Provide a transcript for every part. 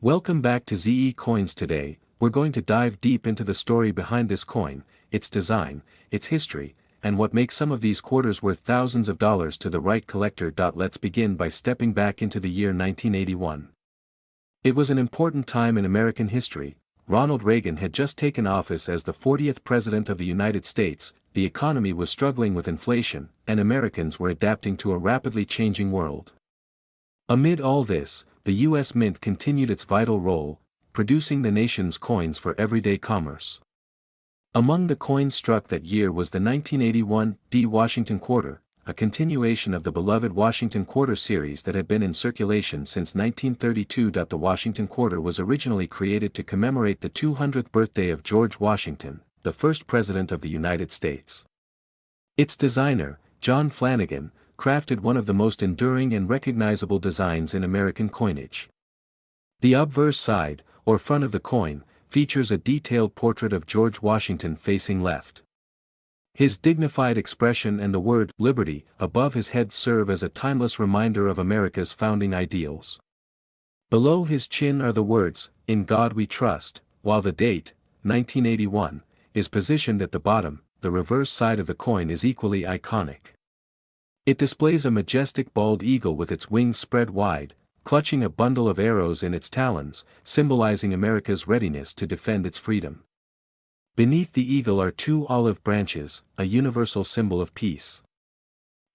Welcome back to ZE Coins. Today, we're going to dive deep into the story behind this coin, its design, its history, and what makes some of these quarters worth thousands of dollars to the right collector. Let's begin by stepping back into the year 1981. It was an important time in American history. Ronald Reagan had just taken office as the 40th President of the United States, the economy was struggling with inflation, and Americans were adapting to a rapidly changing world. Amid all this, the U.S. Mint continued its vital role, producing the nation's coins for everyday commerce. Among the coins struck that year was the 1981 D Washington Quarter, a continuation of the beloved Washington Quarter series that had been in circulation since 1932. The Washington Quarter was originally created to commemorate the 200th birthday of George Washington, the first President of the United States. Its designer, John Flanagan, crafted one of the most enduring and recognizable designs in American coinage. The obverse side, or front of the coin, features a detailed portrait of George Washington facing left. His dignified expression and the word "Liberty" above his head serve as a timeless reminder of America's founding ideals. Below his chin are the words, "In God We Trust," while the date, 1981, is positioned at the bottom. The reverse side of the coin is equally iconic. It displays a majestic bald eagle with its wings spread wide, clutching a bundle of arrows in its talons, symbolizing America's readiness to defend its freedom. Beneath the eagle are two olive branches, a universal symbol of peace.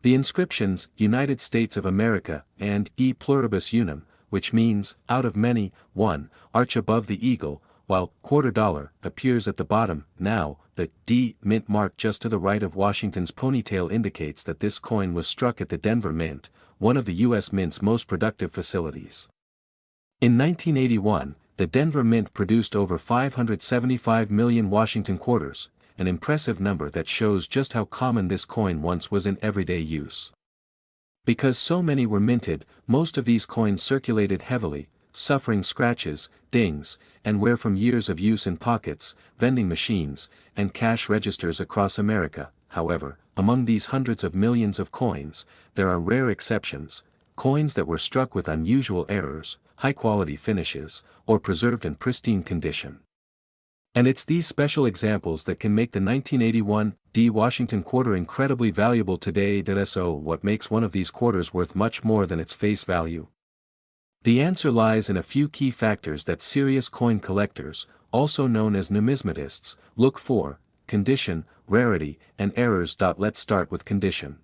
The inscriptions, "United States of America," and "E Pluribus Unum," which means, "out of many, one," arch above the eagle, while "quarter dollar" appears at the bottom. Now, the D Mint mark just to the right of Washington's ponytail indicates that this coin was struck at the Denver Mint, one of the U.S. Mint's most productive facilities. In 1981, the Denver Mint produced over 575 million Washington quarters, an impressive number that shows just how common this coin once was in everyday use. Because so many were minted, most of these coins circulated heavily, suffering scratches, dings, and wear from years of use in pockets, vending machines, and cash registers across America. However, among these hundreds of millions of coins, there are rare exceptions, coins that were struck with unusual errors, high-quality finishes, or preserved in pristine condition. And it's these special examples that can make the 1981 D Washington Quarter incredibly valuable today. So what makes one of these quarters worth much more than its face value? The answer lies in a few key factors that serious coin collectors, also known as numismatists, look for: condition, rarity, and errors. Let's start with condition.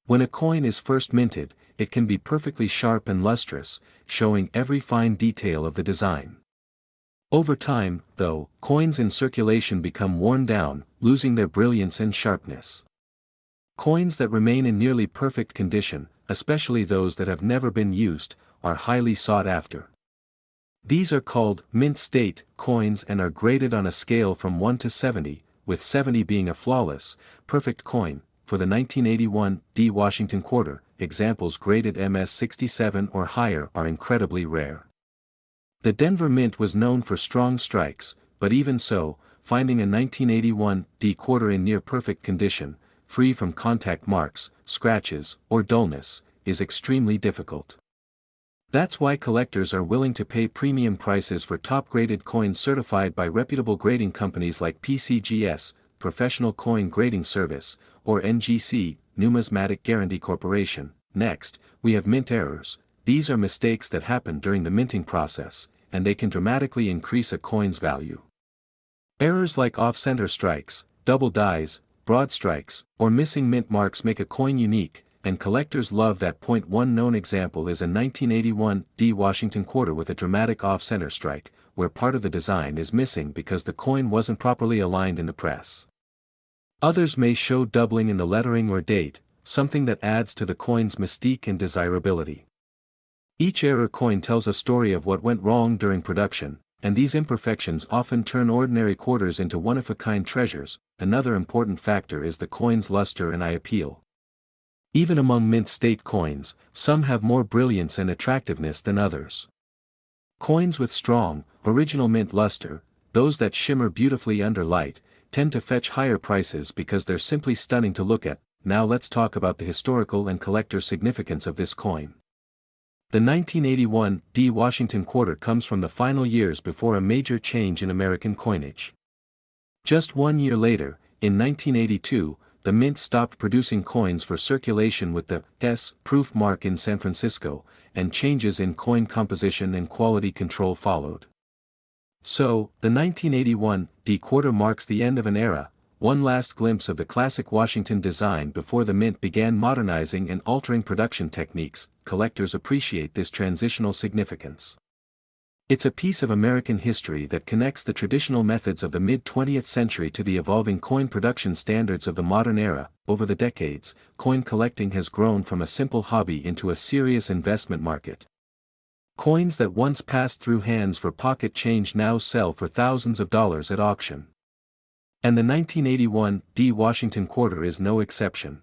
When a coin is first minted, it can be perfectly sharp and lustrous, showing every fine detail of the design. Over time, though, coins in circulation become worn down, losing their brilliance and sharpness. Coins that remain in nearly perfect condition, especially those that have never been used, are highly sought after. These are called mint state coins and are graded on a scale from 1 to 70, with 70 being a flawless, perfect coin. For the 1981 D Washington Quarter, examples graded MS-67 or higher are incredibly rare. The Denver Mint was known for strong strikes, but even so, finding a 1981 D Quarter in near-perfect condition, free from contact marks, scratches, or dullness, is extremely difficult. That's why collectors are willing to pay premium prices for top-graded coins certified by reputable grading companies like PCGS, Professional Coin Grading Service, or NGC, Numismatic Guarantee Corporation. Next, we have mint errors. These are mistakes that happen during the minting process, and they can dramatically increase a coin's value. Errors like off-center strikes, double dies, broad strikes, or missing mint marks make a coin unique, and collectors love that. One known example is a 1981 D Washington Quarter with a dramatic off-center strike, where part of the design is missing because the coin wasn't properly aligned in the press. Others may show doubling in the lettering or date, something that adds to the coin's mystique and desirability. Each error coin tells a story of what went wrong during production, and these imperfections often turn ordinary quarters into one-of-a-kind treasures. Another important factor is the coin's luster and eye appeal. Even among mint state coins, some have more brilliance and attractiveness than others. Coins with strong, original mint luster, those that shimmer beautifully under light, tend to fetch higher prices because they're simply stunning to look at. Now let's talk about the historical and collector significance of this coin. The 1981 D. Washington quarter comes from the final years before a major change in American coinage. Just 1 year later, in 1982, the mint stopped producing coins for circulation with the S proof mark in San Francisco, and changes in coin composition and quality control followed. So, the 1981 D quarter marks the end of an era, one last glimpse of the classic Washington design before the mint began modernizing and altering production techniques. Collectors appreciate this transitional significance. It's a piece of American history that connects the traditional methods of the mid-20th century to the evolving coin production standards of the modern era. Over the decades, coin collecting has grown from a simple hobby into a serious investment market. Coins that once passed through hands for pocket change now sell for thousands of dollars at auction. And the 1981 D. Washington quarter is no exception.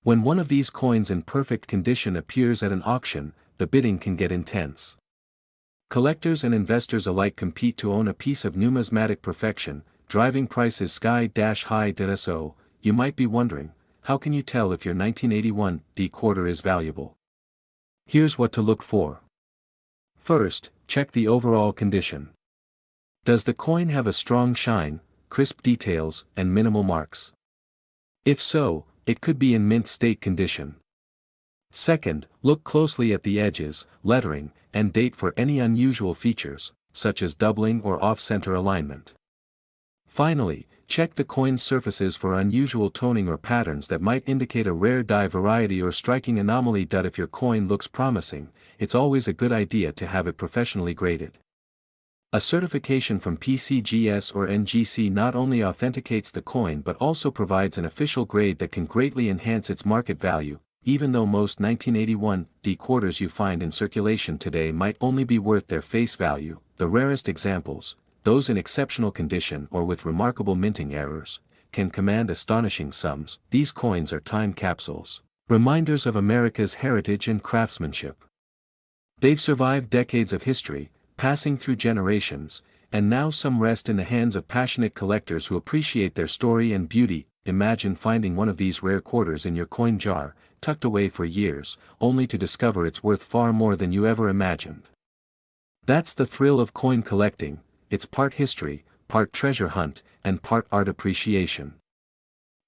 When one of these coins in perfect condition appears at an auction, the bidding can get intense. Collectors and investors alike compete to own a piece of numismatic perfection, driving prices sky-high. So, you might be wondering, how can you tell if your 1981 D quarter is valuable? Here's what to look for. First, check the overall condition. Does the coin have a strong shine, crisp details, and minimal marks? If so, it could be in mint state condition. Second, look closely at the edges, lettering, and date for any unusual features, such as doubling or off-center alignment. Finally, check the coin's surfaces for unusual toning or patterns that might indicate a rare die variety or striking anomaly. If your coin looks promising, it's always a good idea to have it professionally graded. A certification from PCGS or NGC not only authenticates the coin but also provides an official grade that can greatly enhance its market value. Even though most 1981 D quarters you find in circulation today might only be worth their face value, the rarest examples, those in exceptional condition or with remarkable minting errors, can command astonishing sums. These coins are time capsules, reminders of America's heritage and craftsmanship. They've survived decades of history, passing through generations, and now some rest in the hands of passionate collectors who appreciate their story and beauty. Imagine finding one of these rare quarters in your coin jar, tucked away for years, only to discover it's worth far more than you ever imagined. That's the thrill of coin collecting. It's part history, part treasure hunt, and part art appreciation.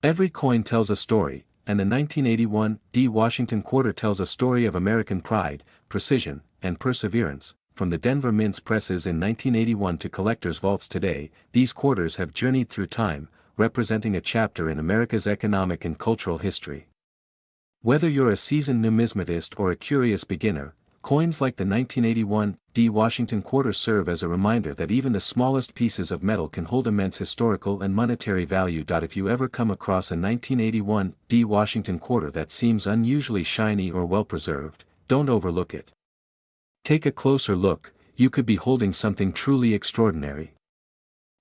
Every coin tells a story, and the 1981 D. Washington quarter tells a story of American pride, precision, and perseverance. From the Denver Mint's presses in 1981 to collectors' vaults today, these quarters have journeyed through time, representing a chapter in America's economic and cultural history. Whether you're a seasoned numismatist or a curious beginner, coins like the 1981 D. Washington quarter serve as a reminder that even the smallest pieces of metal can hold immense historical and monetary value. If you ever come across a 1981 D. Washington quarter that seems unusually shiny or well-preserved, don't overlook it. Take a closer look, you could be holding something truly extraordinary.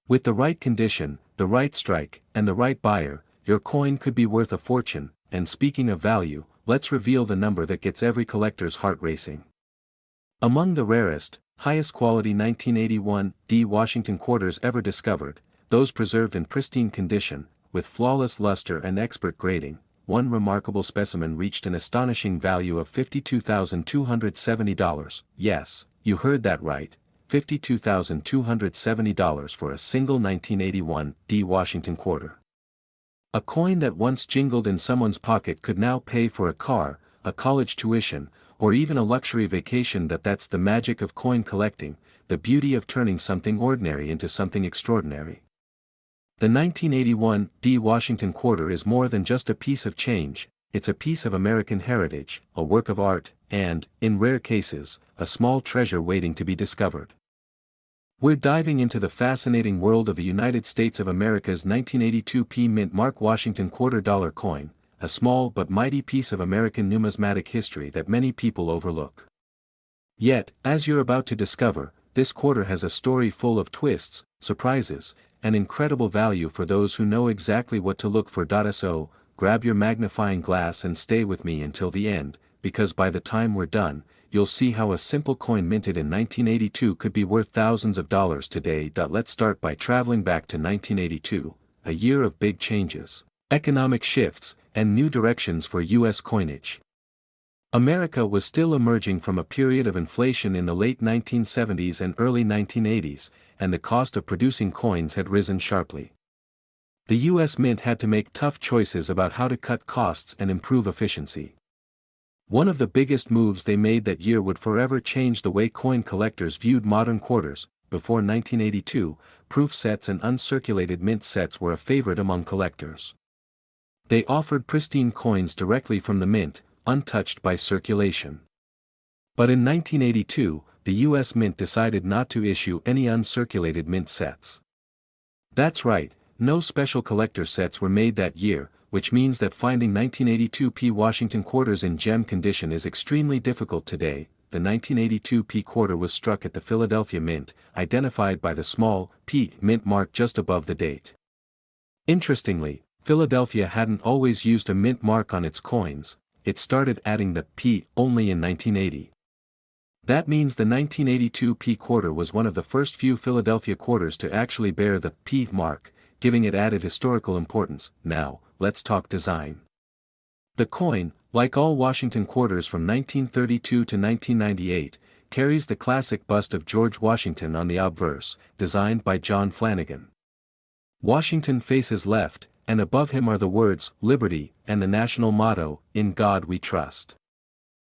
With the right condition, the right strike, and the right buyer, your coin could be worth a fortune. And speaking of value, let's reveal the number that gets every collector's heart racing. Among the rarest, highest quality 1981 D. Washington quarters ever discovered, those preserved in pristine condition, with flawless luster and expert grading, one remarkable specimen reached an astonishing value of $52,270. Yes, you heard that right, $52,270 for a single 1981 D. Washington quarter. A coin that once jingled in someone's pocket could now pay for a car, a college tuition, or even a luxury vacation. That's the magic of coin collecting, the beauty of turning something ordinary into something extraordinary. The 1981 D. Washington quarter is more than just a piece of change, it's a piece of American heritage, a work of art, and, in rare cases, a small treasure waiting to be discovered. We're diving into the fascinating world of the United States of America's 1982 P. Mint Mark Washington $quarter coin, a small but mighty piece of American numismatic history that many people overlook. Yet, as you're about to discover, this quarter has a story full of twists, surprises, and incredible value for those who know exactly what to look for. So, grab your magnifying glass and stay with me until the end, because by the time we're done, you'll see how a simple coin minted in 1982 could be worth thousands of dollars today. Let's start by traveling back to 1982, a year of big changes, economic shifts, and new directions for U.S. coinage. America was still emerging from a period of inflation in the late 1970s and early 1980s, and the cost of producing coins had risen sharply. The U.S. Mint had to make tough choices about how to cut costs and improve efficiency. One of the biggest moves they made that year would forever change the way coin collectors viewed modern quarters. Before 1982, proof sets and uncirculated mint sets were a favorite among collectors. They offered pristine coins directly from the mint, untouched by circulation. But in 1982, the U.S. Mint decided not to issue any uncirculated mint sets. That's right, no special collector sets were made that year, which means that finding 1982 P Washington quarters in gem condition is extremely difficult today. The 1982 P quarter was struck at the Philadelphia Mint, identified by the small P mint mark just above the date. Interestingly, Philadelphia hadn't always used a mint mark on its coins. It started adding the P only in 1980. That means the 1982 P quarter was one of the first few Philadelphia quarters to actually bear the P mark, giving it added historical importance. Now, let's talk design. The coin, like all Washington quarters from 1932 to 1998, carries the classic bust of George Washington on the obverse, designed by John Flanagan. Washington faces left, and above him are the words, Liberty, and the national motto, In God We Trust.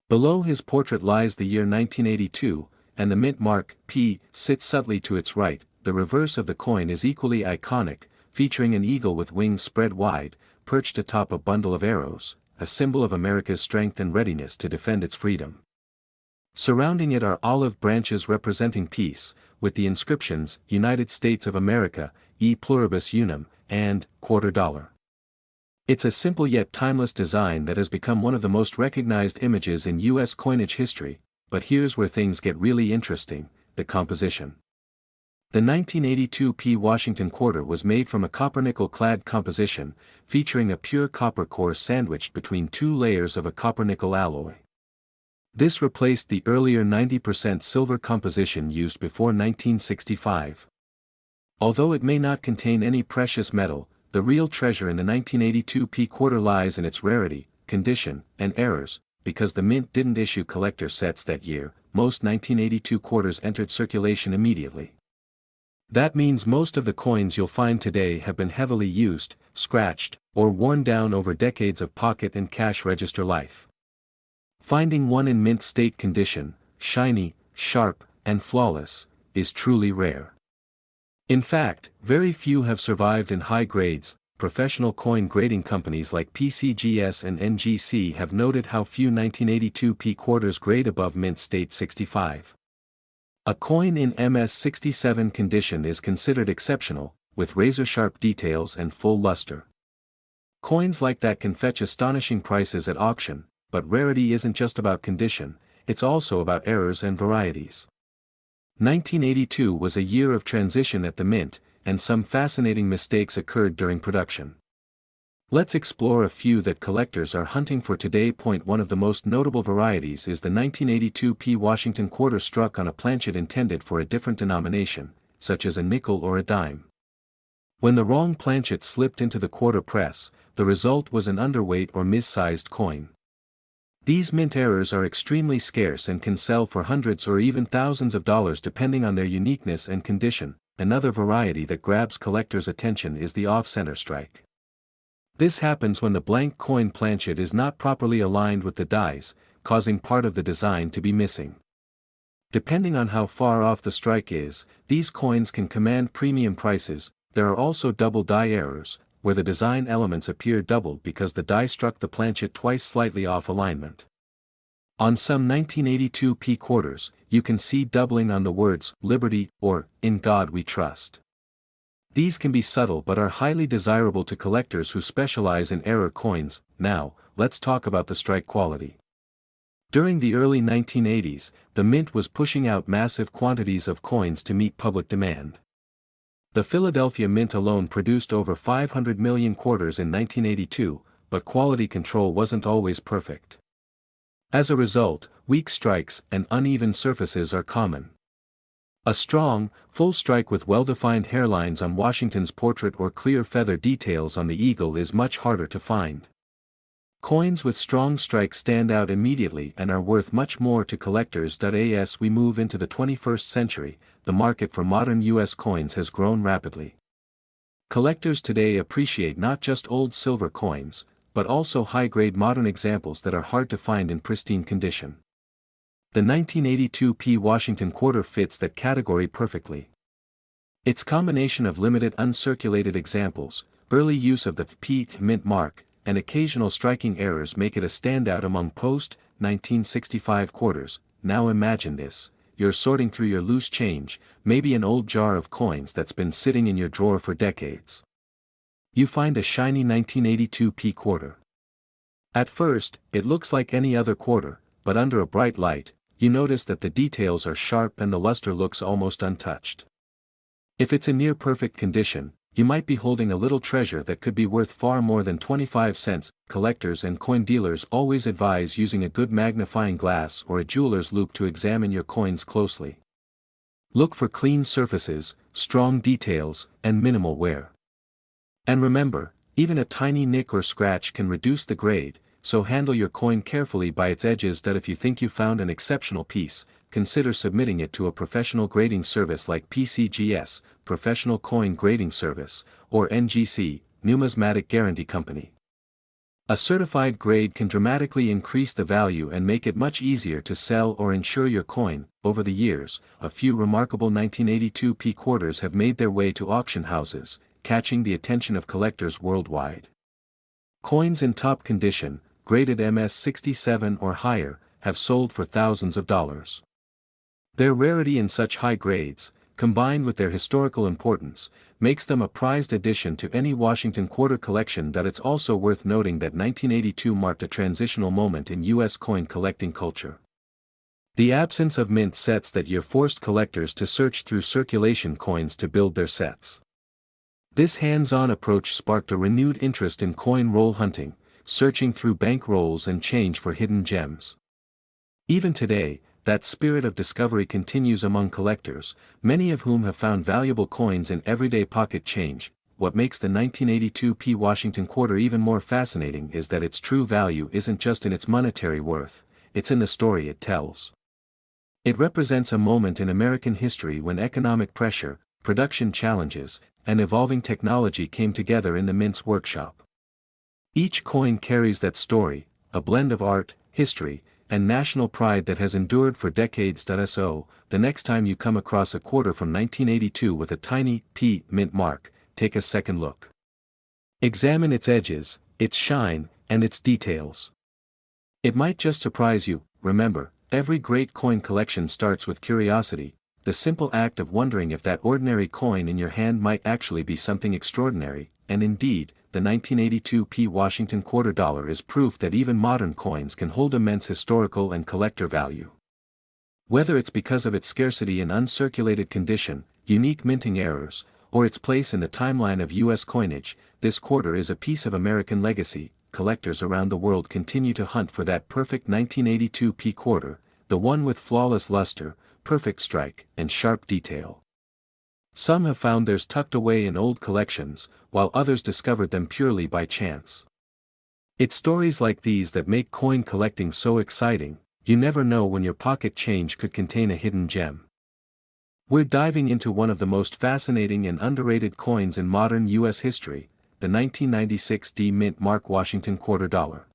Below his portrait lies the year 1982, and the mint mark, P, sits subtly to its right. The reverse of the coin is equally iconic, featuring an eagle with wings spread wide, perched atop a bundle of arrows, a symbol of America's strength and readiness to defend its freedom. Surrounding it are olive branches representing peace, with the inscriptions, United States of America, E Pluribus Unum, and $quarter. It's a simple yet timeless design that has become one of the most recognized images in U.S. coinage history, but here's where things get really interesting, the composition. The 1982 P Washington quarter was made from a copper-nickel-clad composition, featuring a pure copper core sandwiched between two layers of a copper-nickel alloy. This replaced the earlier 90% silver composition used before 1965. Although it may not contain any precious metal, the real treasure in the 1982 P quarter lies in its rarity, condition, and errors. Because the mint didn't issue collector sets that year, most 1982 quarters entered circulation immediately. That means most of the coins you'll find today have been heavily used, scratched, or worn down over decades of pocket and cash register life. Finding one in mint state condition, shiny, sharp, and flawless, is truly rare. In fact, very few have survived in high grades. Professional coin grading companies like PCGS and NGC have noted how few 1982 P quarters grade above mint state 65. A coin in MS-67 condition is considered exceptional, with razor-sharp details and full luster. Coins like that can fetch astonishing prices at auction, but rarity isn't just about condition, it's also about errors and varieties. 1982 was a year of transition at the mint, and some fascinating mistakes occurred during production. Let's explore a few that collectors are hunting for today. One of the most notable varieties is the 1982 P Washington quarter struck on a planchet intended for a different denomination, such as a nickel or a dime. When the wrong planchet slipped into the quarter press, the result was an underweight or mis-sized coin. These mint errors are extremely scarce and can sell for hundreds or even thousands of dollars depending on their uniqueness and condition. Another variety that grabs collectors' attention is the off-center strike. This happens when the blank coin planchet is not properly aligned with the dies, causing part of the design to be missing. Depending on how far off the strike is, these coins can command premium prices. There are also double die errors, where the design elements appear doubled because the die struck the planchet twice slightly off alignment. On some 1982 P quarters, you can see doubling on the words, Liberty, or, In God We Trust. These can be subtle but are highly desirable to collectors who specialize in error coins. Now, let's talk about the strike quality. During the early 1980s, the mint was pushing out massive quantities of coins to meet public demand. The Philadelphia Mint alone produced over 500 million quarters in 1982, but quality control wasn't always perfect. As a result, weak strikes and uneven surfaces are common. A strong, full strike with well-defined hairlines on Washington's portrait or clear feather details on the eagle is much harder to find. Coins with strong strikes stand out immediately and are worth much more to collectors. As we move into the 21st century, the market for modern US coins has grown rapidly. Collectors today appreciate not just old silver coins, but also high-grade modern examples that are hard to find in pristine condition. The 1982 P Washington quarter fits that category perfectly. Its combination of limited uncirculated examples, early use of the P mint mark, and occasional striking errors make it a standout among post-1965 quarters. Now imagine this: you're sorting through your loose change, maybe an old jar of coins that's been sitting in your drawer for decades. You find a shiny 1982 P quarter. At first, it looks like any other quarter, but under a bright light, you notice that the details are sharp and the luster looks almost untouched. If it's in near-perfect condition, you might be holding a little treasure that could be worth far more than 25 cents. Collectors and coin dealers always advise using a good magnifying glass or a jeweler's loupe to examine your coins closely. Look for clean surfaces, strong details, and minimal wear. And remember, even a tiny nick or scratch can reduce the grade, so handle your coin carefully by its edges. If you think you found an exceptional piece, consider submitting it to a professional grading service like PCGS, Professional Coin Grading Service, or NGC, Numismatic Guarantee Company. A certified grade can dramatically increase the value and make it much easier to sell or insure your coin. Over the years, a few remarkable 1982 P quarters have made their way to auction houses, catching the attention of collectors worldwide. Coins in top condition, graded MS67 or higher, have sold for thousands of dollars. Their rarity in such high grades, combined with their historical importance, makes them a prized addition to any Washington quarter collection. It's also worth noting that 1982 marked a transitional moment in U.S. coin collecting culture. The absence of mint sets that year forced collectors to search through circulation coins to build their sets. This hands-on approach sparked a renewed interest in coin roll hunting, searching through bank rolls and change for hidden gems. Even today, that spirit of discovery continues among collectors, many of whom have found valuable coins in everyday pocket change. What makes the 1982 P Washington quarter even more fascinating is that its true value isn't just in its monetary worth, it's in the story it tells. It represents a moment in American history when economic pressure, production challenges, and evolving technology came together in the mint's workshop. Each coin carries that story, a blend of art, history, and national pride that has endured for decades. So, the next time you come across a quarter from 1982 with a tiny P mint mark, take a second look. Examine its edges, its shine, and its details. It might just surprise you. Remember, every great coin collection starts with curiosity, the simple act of wondering if that ordinary coin in your hand might actually be something extraordinary. And indeed, the 1982 P Washington quarter dollar is proof that even modern coins can hold immense historical and collector value. Whether it's because of its scarcity and uncirculated condition, unique minting errors, or its place in the timeline of U.S. coinage, this quarter is a piece of American legacy. Collectors around the world continue to hunt for that perfect 1982 P quarter, the one with flawless luster, perfect strike, and sharp detail. Some have found theirs tucked away in old collections, while others discovered them purely by chance. It's stories like these that make coin collecting so exciting. You never know when your pocket change could contain a hidden gem. We're diving into one of the most fascinating and underrated coins in modern U.S. history, the 1996 D Mint Mark Washington quarter dollar.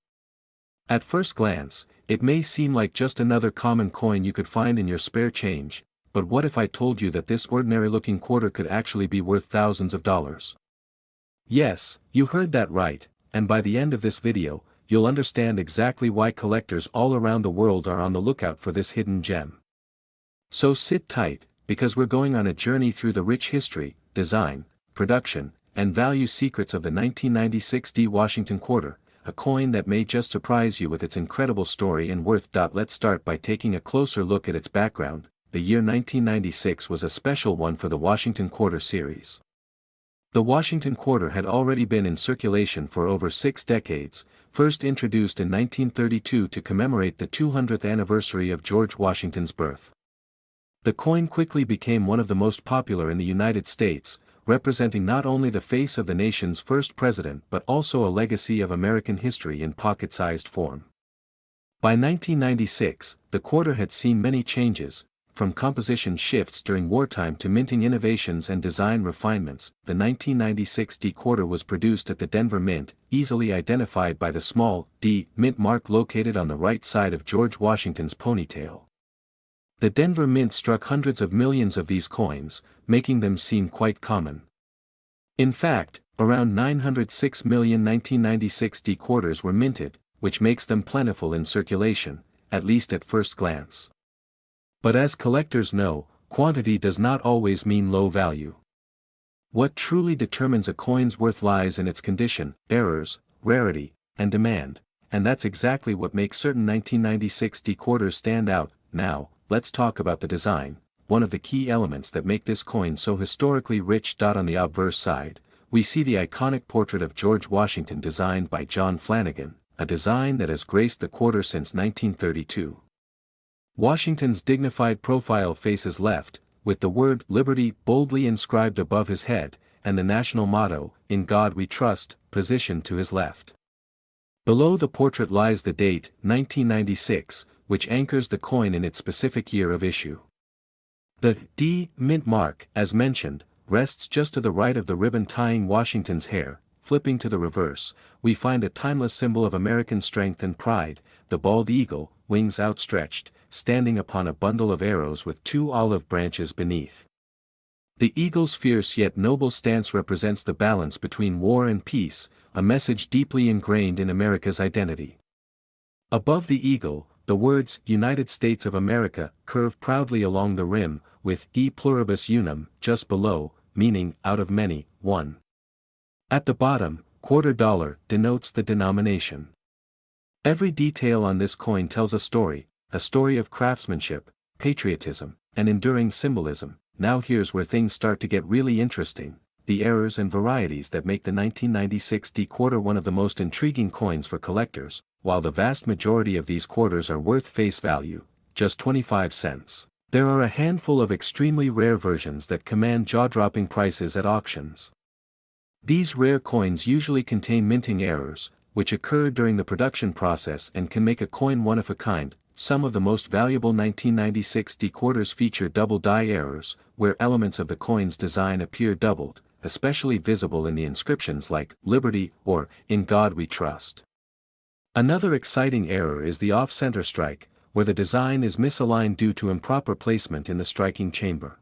At first glance, it may seem like just another common coin you could find in your spare change, but what if I told you that this ordinary-looking quarter could actually be worth thousands of dollars? Yes, you heard that right, and by the end of this video, you'll understand exactly why collectors all around the world are on the lookout for this hidden gem. So sit tight, because we're going on a journey through the rich history, design, production, and value secrets of the 1996 D Washington quarter, a coin that may just surprise you with its incredible story and worth. Let's start by taking a closer look at its background. The year 1996 was a special one for the Washington Quarter series. The Washington Quarter had already been in circulation for over 6 decades, first introduced in 1932 to commemorate the 200th anniversary of George Washington's birth. The coin quickly became one of the most popular in the United States, representing not only the face of the nation's first president but also a legacy of American history in pocket-sized form. By 1996, the quarter had seen many changes, from composition shifts during wartime to minting innovations and design refinements. The 1996 D quarter was produced at the Denver Mint, easily identified by the small D mint mark located on the right side of George Washington's ponytail. The Denver Mint struck hundreds of millions of these coins, making them seem quite common. In fact, around 906 million 1996 D quarters were minted, which makes them plentiful in circulation, at least at first glance. But as collectors know, quantity does not always mean low value. What truly determines a coin's worth lies in its condition, errors, rarity, and demand, and that's exactly what makes certain 1996 D quarters stand out. Now, let's talk about the design, one of the key elements that make this coin so historically rich. On the obverse side, we see the iconic portrait of George Washington designed by John Flanagan, a design that has graced the quarter since 1932. Washington's dignified profile faces left, with the word Liberty boldly inscribed above his head, and the national motto, "In God We Trust," positioned to his left. Below the portrait lies the date, 1996, which anchors the coin in its specific year of issue. The D mint mark, as mentioned, rests just to the right of the ribbon tying Washington's hair. Flipping to the reverse, we find a timeless symbol of American strength and pride, the bald eagle, wings outstretched, standing upon a bundle of arrows with 2 olive branches beneath. The eagle's fierce yet noble stance represents the balance between war and peace, a message deeply ingrained in America's identity. Above the eagle, the words "United States of America" curve proudly along the rim, with "E pluribus unum" just below, meaning "out of many, one." At the bottom, quarter dollar denotes the denomination. Every detail on this coin tells a story of craftsmanship, patriotism, and enduring symbolism. Now here's where things start to get really interesting, the errors and varieties that make the 1996 D quarter one of the most intriguing coins for collectors. While the vast majority of these quarters are worth face value, just 25 cents, there are a handful of extremely rare versions that command jaw-dropping prices at auctions. These rare coins usually contain minting errors, which occur during the production process and can make a coin one of a kind. Some of the most valuable 1996 D quarters feature double die errors, where elements of the coin's design appear doubled, especially visible in the inscriptions like "Liberty" or "In God We Trust." Another exciting error is the off-center strike, where the design is misaligned due to improper placement in the striking chamber.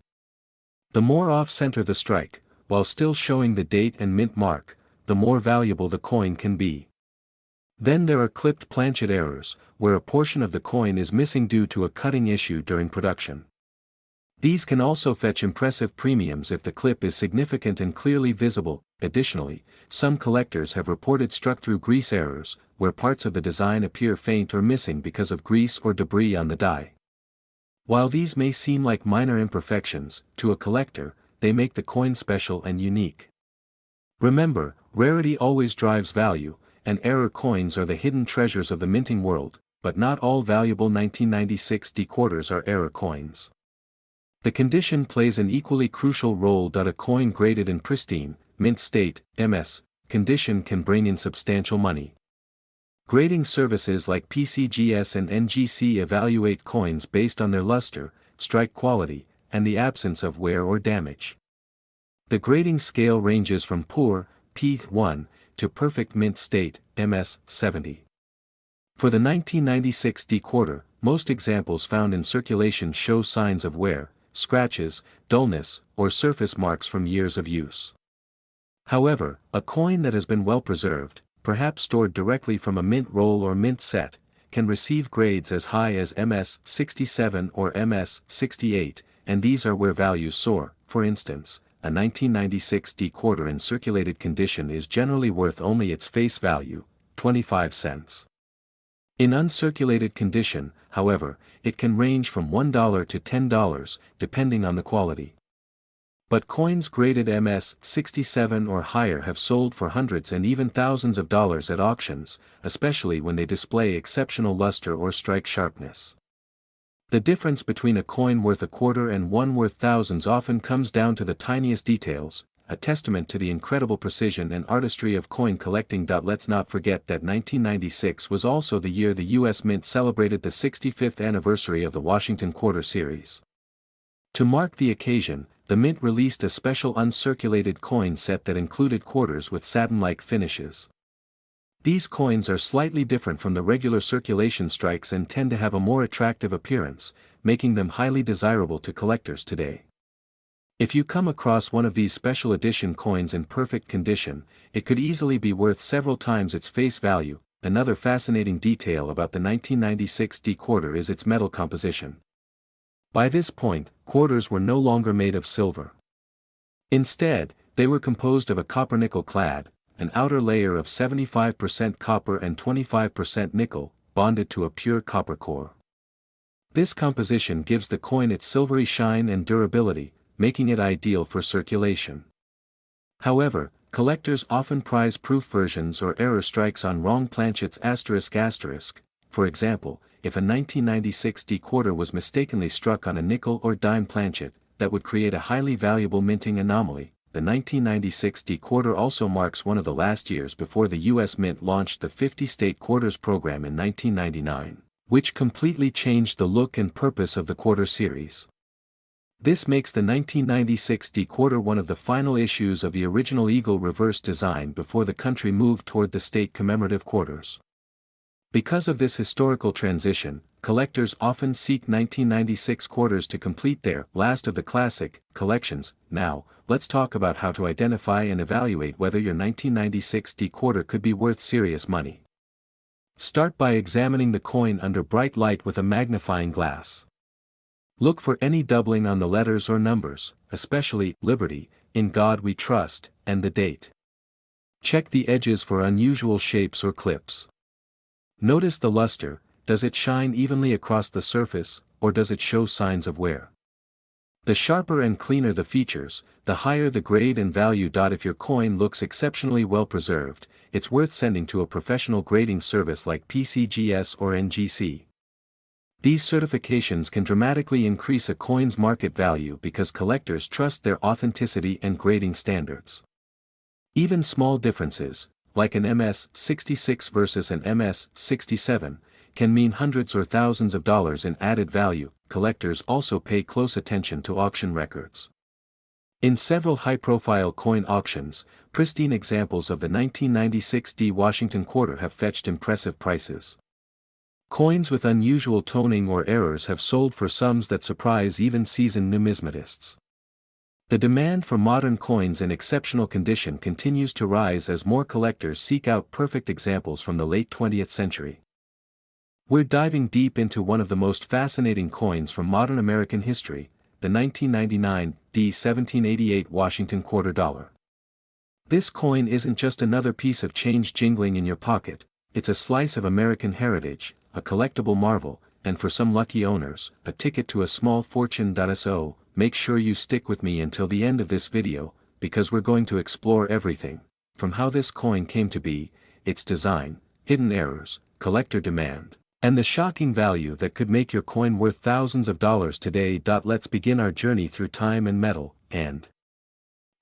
The more off-center the strike, while still showing the date and mint mark, the more valuable the coin can be. Then there are clipped planchet errors, where a portion of the coin is missing due to a cutting issue during production. These can also fetch impressive premiums if the clip is significant and clearly visible. Additionally, some collectors have reported struck-through grease errors, where parts of the design appear faint or missing because of grease or debris on the die. While these may seem like minor imperfections, to a collector, they make the coin special and unique. Remember, rarity always drives value, and error coins are the hidden treasures of the minting world, but not all valuable 1996 D quarters are error coins. The condition plays an equally crucial role. A coin graded in pristine, mint state, MS, condition can bring in substantial money. Grading services like PCGS and NGC evaluate coins based on their luster, strike quality, and the absence of wear or damage. The grading scale ranges from poor, P1, to perfect mint state, MS, 70. For the 1996 D quarter, most examples found in circulation show signs of wear, scratches, dullness, or surface marks from years of use. However, a coin that has been well preserved, perhaps stored directly from a mint roll or mint set, can receive grades as high as MS 67 or MS 68, and these are where values soar. For instance, a 1996 D quarter in circulated condition is generally worth only its face value, 25 cents. In uncirculated condition, however, it can range from $1 to $10, depending on the quality. But coins graded MS 67 or higher have sold for hundreds and even thousands of dollars at auctions, especially when they display exceptional luster or strike sharpness. The difference between a coin worth a quarter and one worth thousands often comes down to the tiniest details, a testament to the incredible precision and artistry of coin collecting. Let's not forget that 1996 was also the year the U.S. Mint celebrated the 65th anniversary of the Washington Quarter Series. To mark the occasion, the Mint released a special uncirculated coin set that included quarters with satin-like finishes. These coins are slightly different from the regular circulation strikes and tend to have a more attractive appearance, making them highly desirable to collectors today. If you come across one of these special edition coins in perfect condition, it could easily be worth several times its face value. Another fascinating detail about the 1996 D quarter is its metal composition. By this point, quarters were no longer made of silver. Instead, they were composed of a copper-nickel clad, an outer layer of 75% copper and 25% nickel, bonded to a pure copper core. This composition gives the coin its silvery shine and durability, making it ideal for circulation. However, collectors often prize proof versions or error strikes on wrong planchets ***. For example, if a 1996 D quarter was mistakenly struck on a nickel or dime planchet, that would create a highly valuable minting anomaly. The 1996 D quarter also marks one of the last years before the U.S. Mint launched the 50-state quarters program in 1999, which completely changed the look and purpose of the quarter series. This makes the 1996 D quarter one of the final issues of the original eagle reverse design before the country moved toward the state commemorative quarters. Because of this historical transition, collectors often seek 1996 quarters to complete their last of the classic collections. Now, let's talk about how to identify and evaluate whether your 1996 D quarter could be worth serious money. Start by examining the coin under bright light with a magnifying glass. Look for any doubling on the letters or numbers, especially Liberty, In God We Trust, and the date. Check the edges for unusual shapes or clips. Notice the luster. Does it shine evenly across the surface, or does it show signs of wear? The sharper and cleaner the features, the higher the grade and value. If your coin looks exceptionally well preserved, it's worth sending to a professional grading service like PCGS or NGC. These certifications can dramatically increase a coin's market value because collectors trust their authenticity and grading standards. Even small differences, like an MS-66 versus an MS-67, can mean hundreds or thousands of dollars in added value. Collectors also pay close attention to auction records. In several high-profile coin auctions, pristine examples of the 1996 D Washington quarter have fetched impressive prices. Coins with unusual toning or errors have sold for sums that surprise even seasoned numismatists. The demand for modern coins in exceptional condition continues to rise as more collectors seek out perfect examples from the late 20th century. We're diving deep into one of the most fascinating coins from modern American history, the 1999 D 1788 Washington Quarter Dollar. This coin isn't just another piece of change jingling in your pocket, it's a slice of American heritage, a collectible marvel, and for some lucky owners, a ticket to a small fortune. So, make sure you stick with me until the end of this video, because we're going to explore everything, from how this coin came to be, its design, hidden errors, collector demand, and the shocking value that could make your coin worth thousands of dollars today. Let's begin our journey through time and metal, and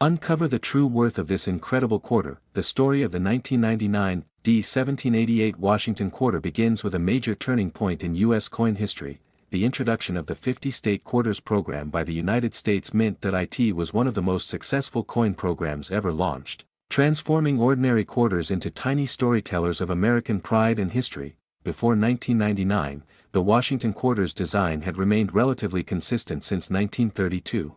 uncover the true worth of this incredible quarter. The story of the 1999 D 1788 Washington Quarter begins with a major turning point in U.S. coin history, the introduction of the 50-state quarters program by the United States Mint. It was one of the most successful coin programs ever launched, transforming ordinary quarters into tiny storytellers of American pride and history. Before 1999, the Washington quarter's design had remained relatively consistent since 1932.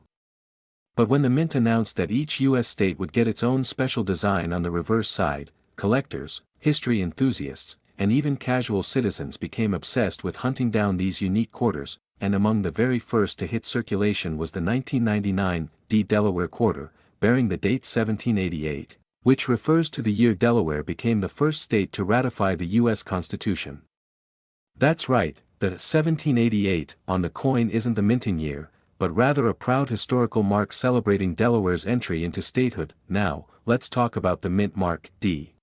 But when the Mint announced that each U.S. state would get its own special design on the reverse side, collectors, history enthusiasts, and even casual citizens became obsessed with hunting down these unique quarters, and among the very first to hit circulation was the 1999 D Delaware Quarter, bearing the date 1788, which refers to the year Delaware became the first state to ratify the U.S. Constitution. That's right, the 1788 on the coin isn't the minting year, but rather a proud historical mark celebrating Delaware's entry into statehood. Now, let's talk about the Mint mark D.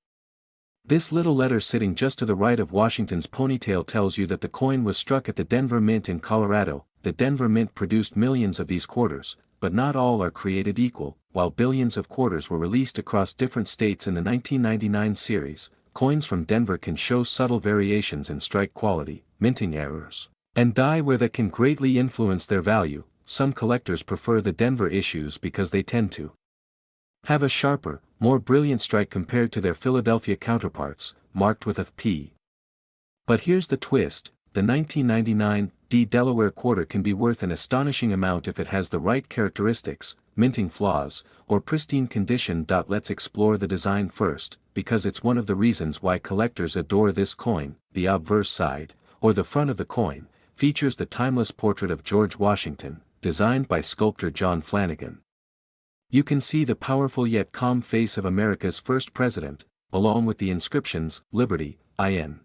This little letter sitting just to the right of Washington's ponytail tells you that the coin was struck at the Denver Mint in Colorado. The Denver Mint produced millions of these quarters, but not all are created equal. While billions of quarters were released across different states in the 1999 series, coins from Denver can show subtle variations in strike quality, minting errors, and die wear that can greatly influence their value. Some collectors prefer the Denver issues because they tend to have a sharper, more brilliant strike compared to their Philadelphia counterparts, marked with a P. But here's the twist: the 1999 D Delaware quarter can be worth an astonishing amount if it has the right characteristics, minting flaws, or pristine condition. Let's explore the design first, because it's one of the reasons why collectors adore this coin. The obverse side, or the front of the coin, features the timeless portrait of George Washington, designed by sculptor John Flanagan. You can see the powerful yet calm face of America's first president, along with the inscriptions, Liberty, in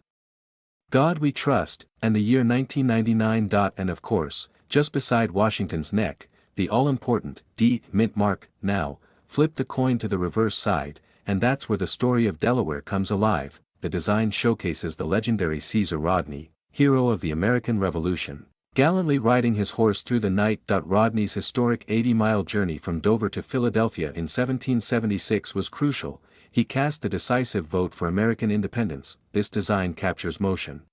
God We Trust, and the year 1999. And of course, just beside Washington's neck, the all-important D mint mark. Now, flip the coin to the reverse side, and that's where the story of Delaware comes alive. The design showcases the legendary Caesar Rodney, hero of the American Revolution, gallantly riding his horse through the night. Rodney's historic 80-mile journey from Dover to Philadelphia in 1776 was crucial. He cast the decisive vote for American independence. This design captures motion,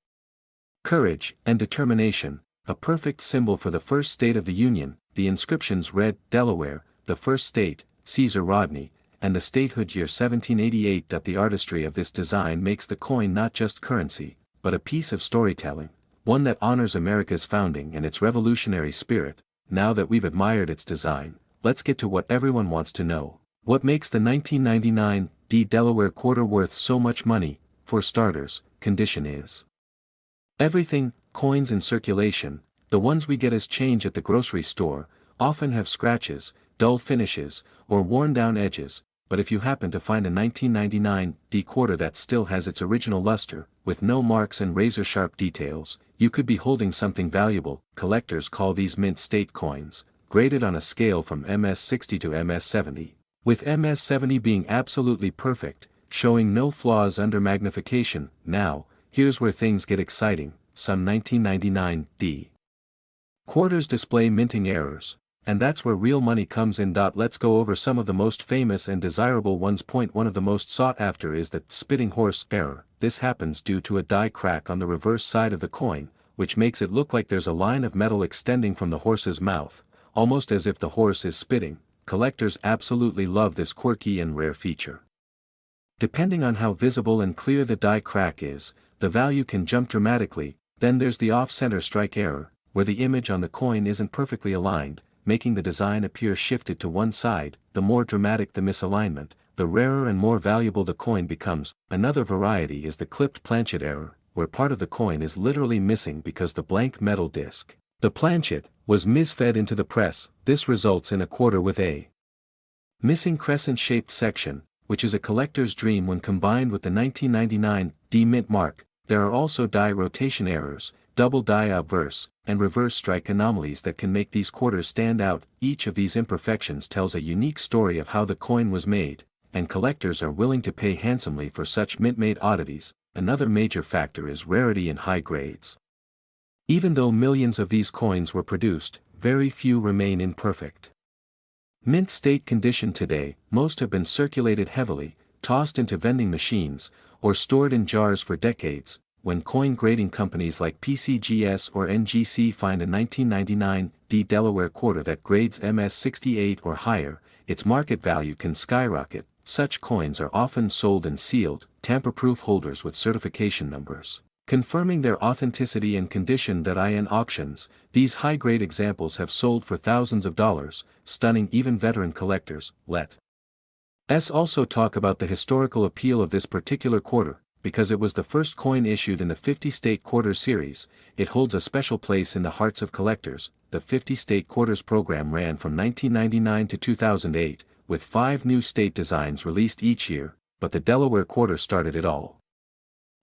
courage, and determination, a perfect symbol for the first state of the Union. The inscriptions read, Delaware, the first state, Caesar Rodney, and the statehood year 1788. The artistry of this design makes the coin not just currency, but a piece of storytelling, one that honors America's founding and its revolutionary spirit. Now that we've admired its design, let's get to what everyone wants to know. What makes the 1999 D Delaware quarter worth so much money? For starters, condition is everything. Coins in circulation, the ones we get as change at the grocery store, often have scratches, dull finishes, or worn-down edges. But if you happen to find a 1999 D quarter that still has its original luster, with no marks and razor-sharp details, you could be holding something valuable. Collectors call these mint state coins, graded on a scale from MS60 to MS70, with MS70 being absolutely perfect, showing no flaws under magnification. Now, here's where things get exciting. Some 1999 D quarters display minting errors, and that's where real money comes in. Let's go over some of the most famous and desirable ones. One of the most sought after is the spitting horse error. This happens due to a die crack on the reverse side of the coin, which makes it look like there's a line of metal extending from the horse's mouth, almost as if the horse is spitting. Collectors absolutely love this quirky and rare feature. Depending on how visible and clear the die crack is, the value can jump dramatically. Then there's the off-center strike error, where the image on the coin isn't perfectly aligned, making the design appear shifted to one side. The more dramatic the misalignment, the rarer and more valuable the coin becomes. Another variety is the clipped planchet error, where part of the coin is literally missing because the blank metal disc, the planchet, was misfed into the press. This results in a quarter with a missing crescent-shaped section, which is a collector's dream when combined with the 1999 D mint mark. There are also die rotation errors, double die obverse, and reverse strike anomalies that can make these quarters stand out. Each of these imperfections tells a unique story of how the coin was made, and collectors are willing to pay handsomely for such mint-made oddities. Another major factor is rarity in high grades. Even though millions of these coins were produced, very few remain in perfect mint state condition today. Most have been circulated heavily, tossed into vending machines, or stored in jars for decades. When coin grading companies like PCGS or NGC find a 1999 D Delaware quarter that grades MS68 or higher, its market value can skyrocket. Such coins are often sold in sealed, tamper-proof holders with certification numbers, confirming their authenticity and condition. In auctions, these high-grade examples have sold for thousands of dollars, stunning even veteran collectors. Let's also talk about the historical appeal of this particular quarter. Because it was the first coin issued in the 50-state quarter series, it holds a special place in the hearts of collectors. The 50-state quarters program ran from 1999 to 2008, with 5 new state designs released each year, but the Delaware quarter started it all.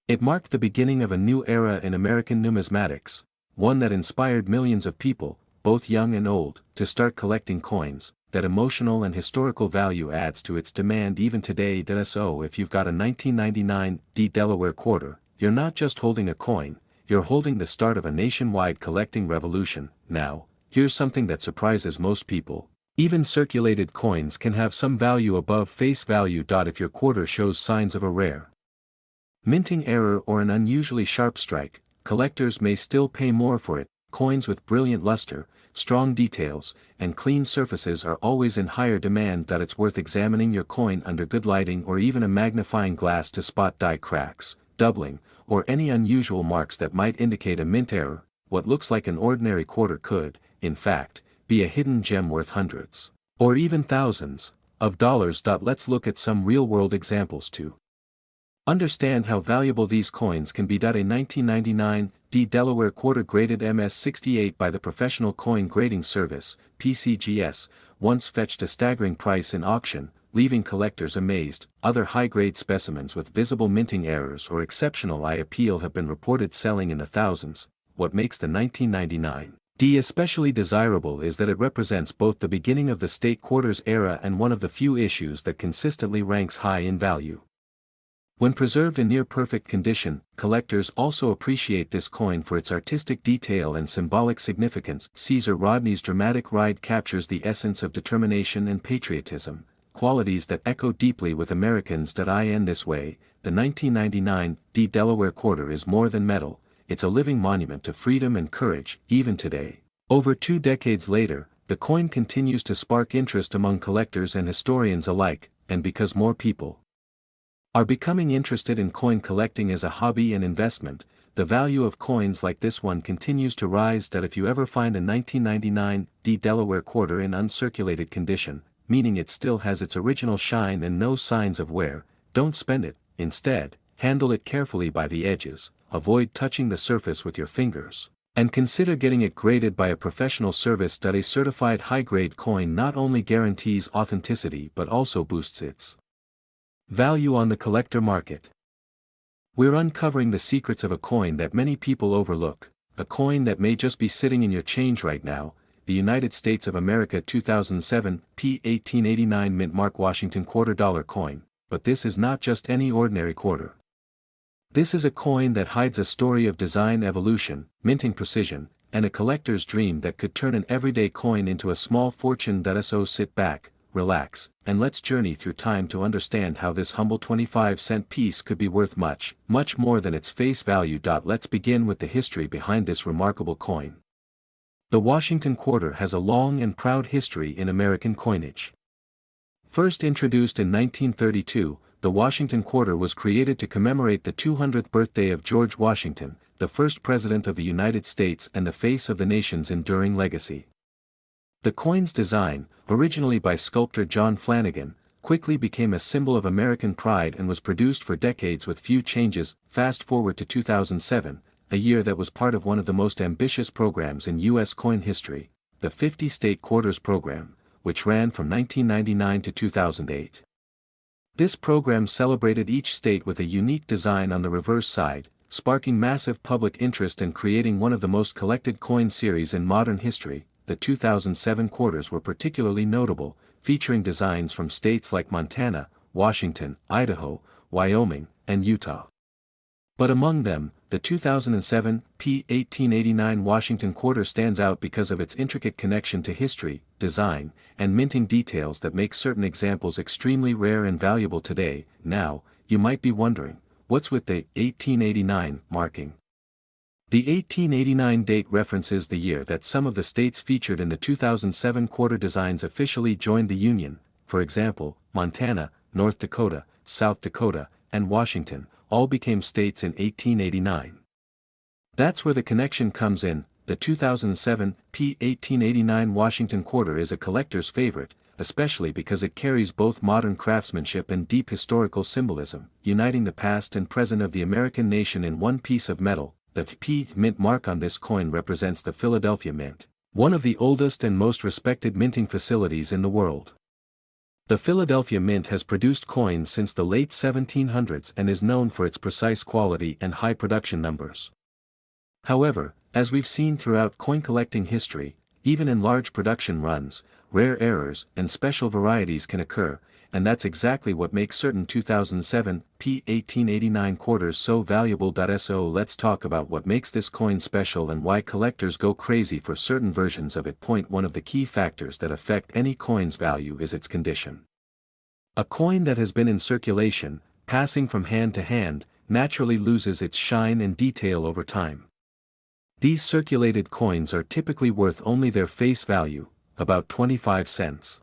It marked the beginning of a new era in American numismatics, one that inspired millions of people, both young and old, to start collecting coins. That emotional and historical value adds to its demand even today. So if you've got a 1999 D Delaware quarter, you're not just holding a coin, you're holding the start of a nationwide collecting revolution. Now, here's something that surprises most people. Even circulated coins can have some value above face value. If your quarter shows signs of a rare minting error or an unusually sharp strike, collectors may still pay more for it. Coins with brilliant luster, strong details, and clean surfaces are always in higher demand. It's worth examining your coin under good lighting or even a magnifying glass to spot die cracks, doubling, or any unusual marks that might indicate a mint error. What looks like an ordinary quarter could, in fact, be a hidden gem worth hundreds, or even thousands, of dollars. Let's look at some real-world examples to understand how valuable these coins can be. A 1999 Delaware quarter graded MS68 by the Professional Coin Grading Service, PCGS, once fetched a staggering price in auction, leaving collectors amazed. Other high-grade specimens with visible minting errors or exceptional eye appeal have been reported selling in the thousands. What makes the 1999 especially desirable is that it represents both the beginning of the state quarters era and one of the few issues that consistently ranks high in value. When preserved in near-perfect condition, collectors also appreciate this coin for its artistic detail and symbolic significance. Caesar Rodney's dramatic ride captures the essence of determination and patriotism, qualities that echo deeply with Americans. In this way, the 1999 Delaware quarter is more than metal, it's a living monument to freedom and courage. Even today, over 2 decades later, the coin continues to spark interest among collectors and historians alike, and because more people are becoming interested in coin collecting as a hobby and investment, the value of coins like this one continues to rise. If you ever find a 1999 Delaware quarter in uncirculated condition, meaning it still has its original shine and no signs of wear, don't spend it. Instead, handle it carefully by the edges, avoid touching the surface with your fingers, and consider getting it graded by a professional service. A certified high-grade coin not only guarantees authenticity but also boosts its value on the collector market. We're uncovering the secrets of a coin that many people overlook, a coin that may just be sitting in your change right now, the United States of America 2007 P 1889 mint mark Washington $quarter coin. But this is not just any ordinary quarter. This is a coin that hides a story of design evolution, minting precision, and a collector's dream that could turn an everyday coin into a small fortune. So sit back, relax, and let's journey through time to understand how this humble 25-cent piece could be worth much, much more than its face value. Let's begin with the history behind this remarkable coin. The Washington quarter has a long and proud history in American coinage. First introduced in 1932, the Washington quarter was created to commemorate the 200th birthday of George Washington, the first president of the United States and the face of the nation's enduring legacy. The coin's design, originally by sculptor John Flanagan, quickly became a symbol of American pride and was produced for decades with few changes. Fast forward to 2007, a year that was part of one of the most ambitious programs in U.S. coin history, the 50-state quarters program, which ran from 1999 to 2008. This program celebrated each state with a unique design on the reverse side, sparking massive public interest and creating one of the most collected coin series in modern history. The 2007 quarters were particularly notable, featuring designs from states like Montana, Washington, Idaho, Wyoming, and Utah. But among them, the 2007 P 1889 Washington quarter stands out because of its intricate connection to history, design, and minting details that make certain examples extremely rare and valuable today. Now, you might be wondering, what's with the 1889 marking? The 1889 date references the year that some of the states featured in the 2007 quarter designs officially joined the Union. For example, Montana, North Dakota, South Dakota, and Washington all became states in 1889. That's where the connection comes in. The 2007 P 1889 Washington quarter is a collector's favorite, especially because it carries both modern craftsmanship and deep historical symbolism, uniting the past and present of the American nation in one piece of metal. The P mint mark on this coin represents the Philadelphia Mint, one of the oldest and most respected minting facilities in the world. The Philadelphia Mint has produced coins since the late 1700s and is known for its precise quality and high production numbers. However, as we've seen throughout coin collecting history, even in large production runs, rare errors and special varieties can occur, and that's exactly what makes certain 2007 p 1889 quarters so valuable. So let's talk about what makes this coin special and why collectors go crazy for certain versions of it. Point 1. Of the key factors that affect any coin's value is its condition. A coin that has been in circulation, passing from hand to hand, naturally loses its shine and detail over time. These circulated coins are typically worth only their face value, about 25 cents.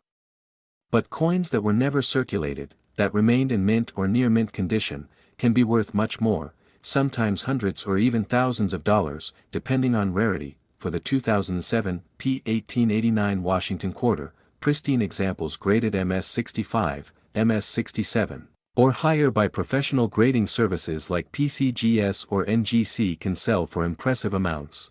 But coins that were never circulated, that remained in mint or near mint condition, can be worth much more, sometimes hundreds or even thousands of dollars, depending on rarity. For the 2007 p 1889 Washington quarter, pristine examples graded MS65, MS67, or higher by professional grading services like PCGS or NGC can sell for impressive amounts.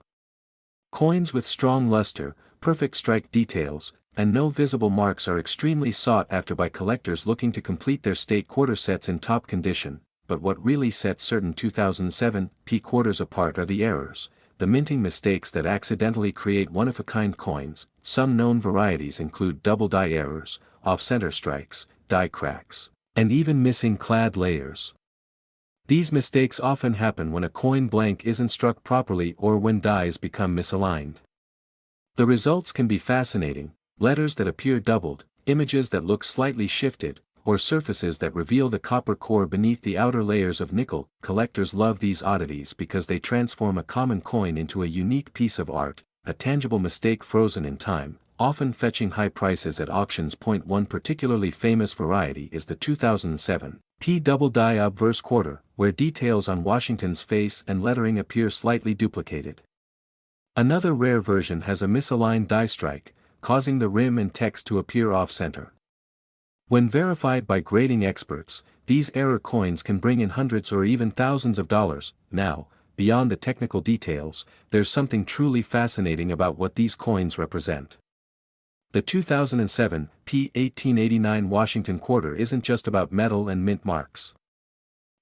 Coins with strong luster, perfect strike details, and no visible marks are extremely sought after by collectors looking to complete their state quarter sets in top condition. But what really sets certain 2007 p quarters apart are the errors, the minting mistakes that accidentally create one-of-a-kind coins. Some known varieties include double die errors, off-center strikes, die cracks, and even missing clad layers. These mistakes often happen when a coin blank isn't struck properly or when dies become misaligned. The results can be fascinating: letters that appear doubled, images that look slightly shifted, or surfaces that reveal the copper core beneath the outer layers of nickel. Collectors love these oddities because they transform a common coin into a unique piece of art, a tangible mistake frozen in time, often fetching high prices at auctions. Point 1. Particularly famous variety is the 2007 p double die obverse quarter, where details on Washington's face and lettering appear slightly duplicated. Another rare version has a misaligned die strike, causing the rim and text to appear off-center. When verified by grading experts, these error coins can bring in hundreds or even thousands of dollars. Now, beyond the technical details, there's something truly fascinating about what these coins represent. The 2007 p 1889 Washington quarter isn't just about metal and mint marks.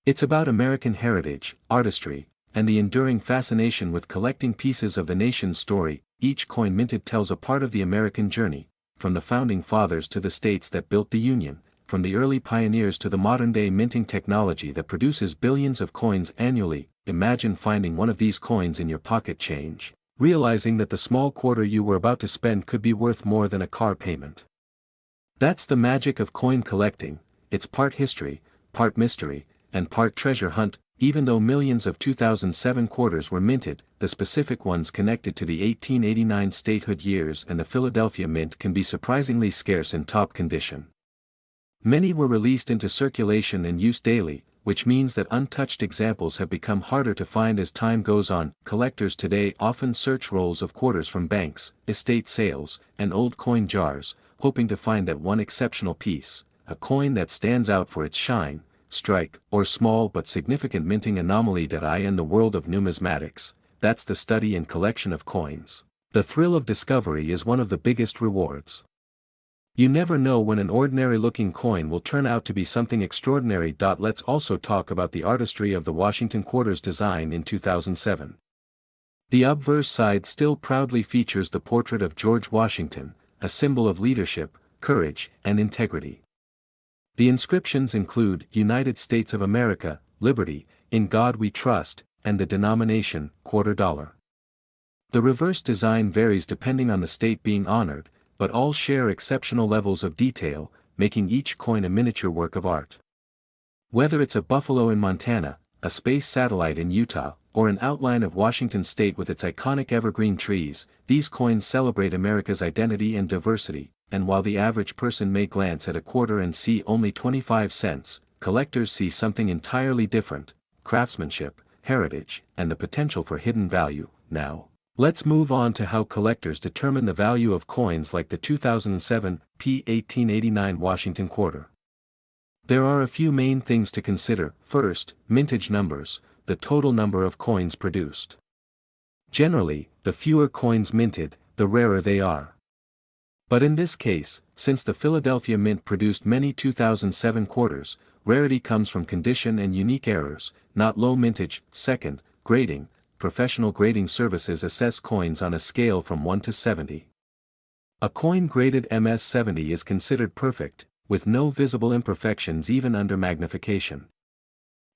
It's about American heritage, artistry, and the enduring fascination with collecting pieces of the nation's story. Each coin minted tells a part of the American journey, from the founding fathers to the states that built the Union, from the early pioneers to the modern-day minting technology that produces billions of coins annually. Imagine finding one of these coins in your pocket change, realizing that the small quarter you were about to spend could be worth more than a car payment. That's the magic of coin collecting. It's part history, part mystery, and part treasure hunt. Even though millions of 2007 quarters were minted, the specific ones connected to the 1889 statehood years and the Philadelphia Mint can be surprisingly scarce in top condition. Many were released into circulation and use daily, which means that untouched examples have become harder to find as time goes on. Collectors today often search rolls of quarters from banks, estate sales, and old coin jars, hoping to find that one exceptional piece, a coin that stands out for its shine, strike, or small but significant minting anomaly. In the world of numismatics, that's the study and collection of coins. The thrill of discovery is one of the biggest rewards. You never know when an ordinary-looking coin will turn out to be something extraordinary. Let's also talk about the artistry of the Washington quarter's design in 2007. The obverse side still proudly features the portrait of George Washington, a symbol of leadership, courage, and integrity. The inscriptions include United States of America, Liberty, In God We Trust, and the denomination, $quarter. The reverse design varies depending on the state being honored, but all share exceptional levels of detail, making each coin a miniature work of art. Whether it's a buffalo in Montana, a space satellite in Utah, or an outline of Washington state with its iconic evergreen trees, these coins celebrate America's identity and diversity. And while the average person may glance at a quarter and see only 25 cents, collectors see something entirely different: craftsmanship, heritage, and the potential for hidden value. Now, let's move on to how collectors determine the value of coins like the 2007 p 1889 Washington quarter. There are a few main things to consider. First, mintage numbers, the total number of coins produced. Generally, the fewer coins minted, the rarer they are. But in this case, since the Philadelphia Mint produced many 2007 quarters, rarity comes from condition and unique errors, not low mintage. Second, grading. Professional grading services assess coins on a scale from 1 to 70. A coin graded MS 70 is considered perfect, with no visible imperfections even under magnification.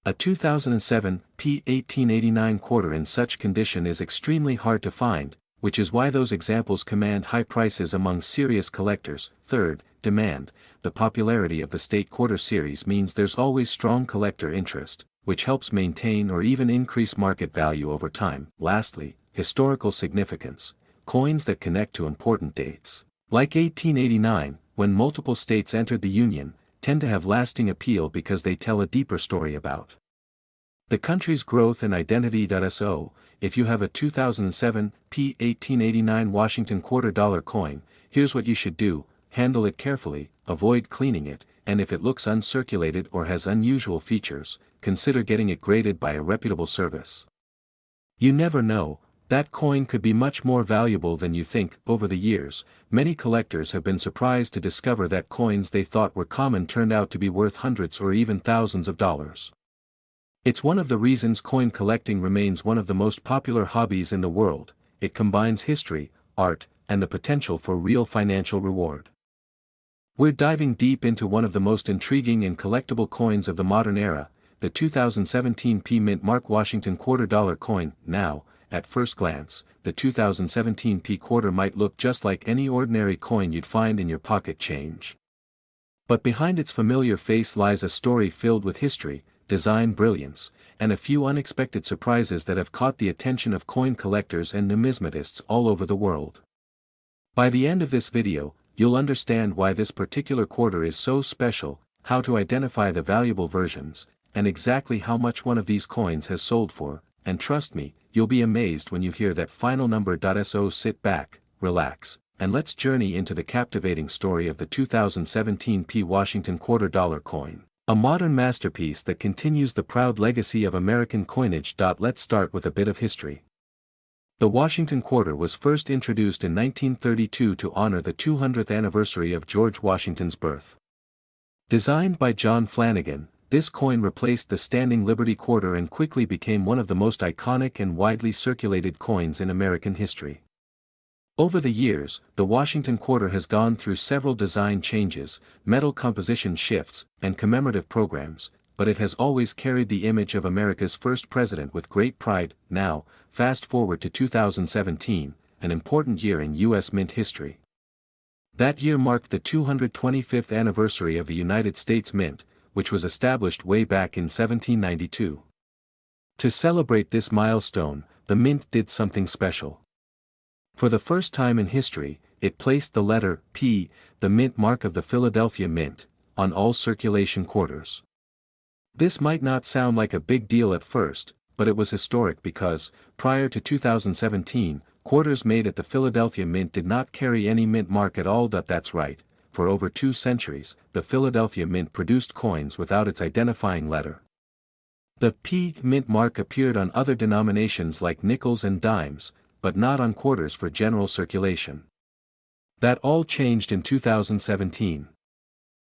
A 2007 p. 1889 quarter in such condition is extremely hard to find, which is why those examples command high prices among serious collectors. Third, demand. The popularity of the state quarter series means there's always strong collector interest, which helps maintain or even increase market value over time. Lastly, historical significance. Coins that connect to important dates, like 1889, when multiple states entered the Union, tend to have lasting appeal because they tell a deeper story about the country's growth and identity. So, if you have a 2007 p. 1889 Washington quarter dollar coin, here's what you should do: handle it carefully, avoid cleaning it, and if it looks uncirculated or has unusual features, consider getting it graded by a reputable service. You never know, that coin could be much more valuable than you think. Over the years, many collectors have been surprised to discover that coins they thought were common turned out to be worth hundreds or even thousands of dollars. It's one of the reasons coin collecting remains one of the most popular hobbies in the world. It combines history, art, and the potential for real financial reward. We're diving deep into one of the most intriguing and collectible coins of the modern era, the 2017 P. Mint Mark Washington quarter dollar coin. Now, at first glance, the 2017 P quarter might look just like any ordinary coin you'd find in your pocket change. But behind its familiar face lies a story filled with history, design brilliance, and a few unexpected surprises that have caught the attention of coin collectors and numismatists all over the world. By the end of this video, you'll understand why this particular quarter is so special, how to identify the valuable versions, and exactly how much one of these coins has sold for, and trust me, you'll be amazed when you hear that final number. So sit back, relax, and let's journey into the captivating story of the 2017 P. Washington quarter dollar coin, a modern masterpiece that continues the proud legacy of American coinage. Let's start with a bit of history. The Washington quarter was first introduced in 1932 to honor the 200th anniversary of George Washington's birth. Designed by John Flanagan, this coin replaced the standing Liberty quarter and quickly became one of the most iconic and widely circulated coins in American history. Over the years, the Washington quarter has gone through several design changes, metal composition shifts, and commemorative programs, but it has always carried the image of America's first president with great pride. Now, fast forward to 2017, an important year in U.S. mint history. That year marked the 225th anniversary of the United States Mint, which was established way back in 1792. To celebrate this milestone, the mint did something special. For the first time in history, it placed the letter P, the mint mark of the Philadelphia Mint, on all circulation quarters. This might not sound like a big deal at first, but it was historic because, prior to 2017, quarters made at the Philadelphia Mint did not carry any mint mark at all. That's right. For over 2 centuries, the Philadelphia Mint produced coins without its identifying letter. The P mint mark appeared on other denominations like nickels and dimes, but not on quarters for general circulation. That all changed in 2017.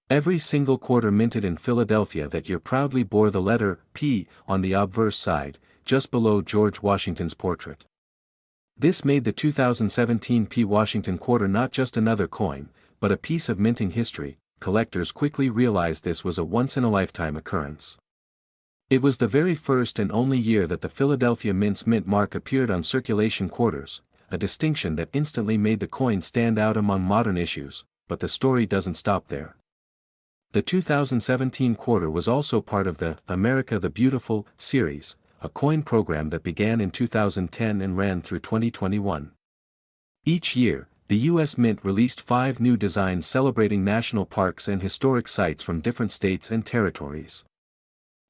Every single quarter minted in Philadelphia that year proudly bore the letter P on the obverse side, just below George Washington's portrait. This made the 2017 P. Washington quarter not just another coin, but a piece of minting history. Collectors quickly realized this was a once-in-a-lifetime occurrence. It was the very first and only year that the Philadelphia Mint's mint mark appeared on circulation quarters, a distinction that instantly made the coin stand out among modern issues. But the story doesn't stop there. The 2017 quarter was also part of the America the Beautiful series, a coin program that began in 2010 and ran through 2021. Each year, the U.S. Mint released 5 new designs celebrating national parks and historic sites from different states and territories.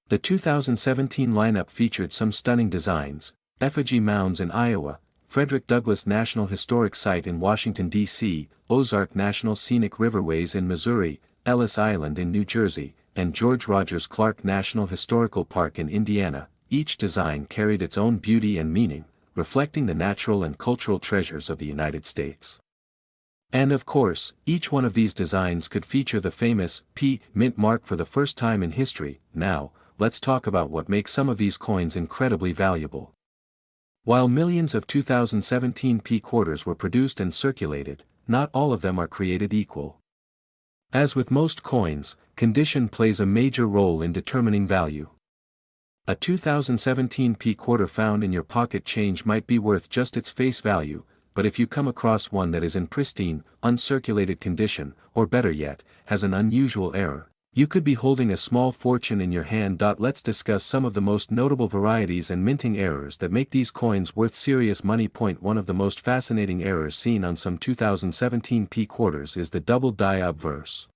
The 2017 lineup featured some stunning designs: effigy mounds in Iowa, Frederick Douglass National Historic Site in Washington, D.C., Ozark National Scenic Riverways in Missouri, Ellis Island in New Jersey, and George Rogers Clark National Historical Park in Indiana. Each design carried its own beauty and meaning, reflecting the natural and cultural treasures of the United States. And of course, each one of these designs could feature the famous P mint mark for the first time in history. Now, let's talk about what makes some of these coins incredibly valuable. While millions of 2017 P quarters were produced and circulated, not all of them are created equal. As with most coins, condition plays a major role in determining value. A 2017 P quarter found in your pocket change might be worth just its face value, but if you come across one that is in pristine, uncirculated condition, or better yet, has an unusual error, you could be holding a small fortune in your hand. Let's discuss some of the most notable varieties and minting errors that make these coins worth serious money. One of the most fascinating errors seen on some 2017 P quarters is the double die obverse.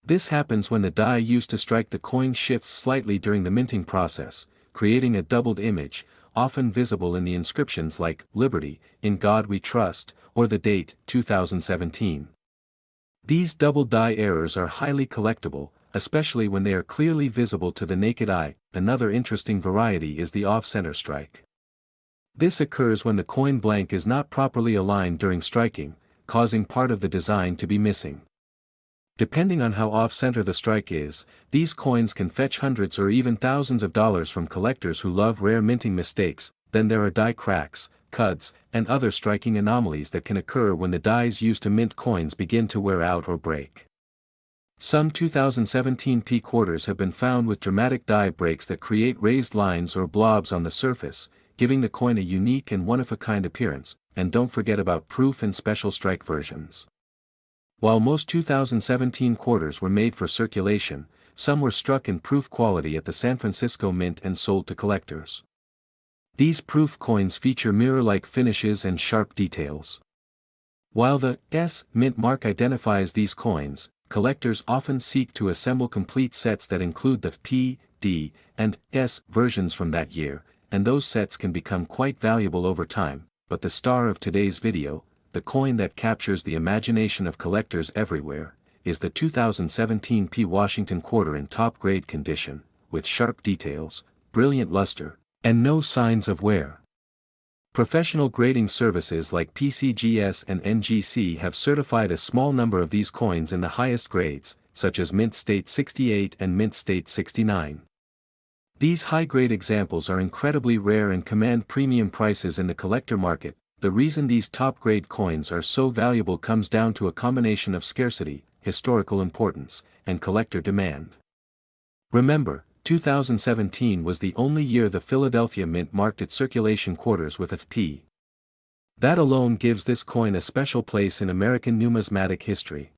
This happens when the die used to strike the coin shifts slightly during the minting process, creating a doubled image, often visible in the inscriptions like "Liberty, in God We Trust," or the date, 2017. These double die errors are highly collectible, especially when they are clearly visible to the naked eye. Another interesting variety is the off-center strike. This occurs when the coin blank is not properly aligned during striking, causing part of the design to be missing. Depending on how off-center the strike is, these coins can fetch hundreds or even thousands of dollars from collectors who love rare minting mistakes. Then there are die cracks, cuds, and other striking anomalies that can occur when the dies used to mint coins begin to wear out or break. Some 2017 P quarters have been found with dramatic die breaks that create raised lines or blobs on the surface, giving the coin a unique and one-of-a-kind appearance. And don't forget about proof and special strike versions. While most 2017 quarters were made for circulation, some were struck in proof quality at the San Francisco Mint and sold to collectors. These proof coins feature mirror-like finishes and sharp details. While the S Mint mark identifies these coins, collectors often seek to assemble complete sets that include the P, D, and S versions from that year, and those sets can become quite valuable over time. But the star of today's video, the coin that captures the imagination of collectors everywhere, is the 2017 P Washington quarter in top-grade condition, with sharp details, brilliant luster, and no signs of wear. Professional grading services like PCGS and NGC have certified a small number of these coins in the highest grades, such as Mint State 68 and Mint State 69. These high-grade examples are incredibly rare and command premium prices in the collector market. The reason these top-grade coins are so valuable comes down to a combination of scarcity, historical importance, and collector demand. Remember, 2017 was the only year the Philadelphia Mint marked its circulation quarters with a P. That alone gives this coin a special place in American numismatic history.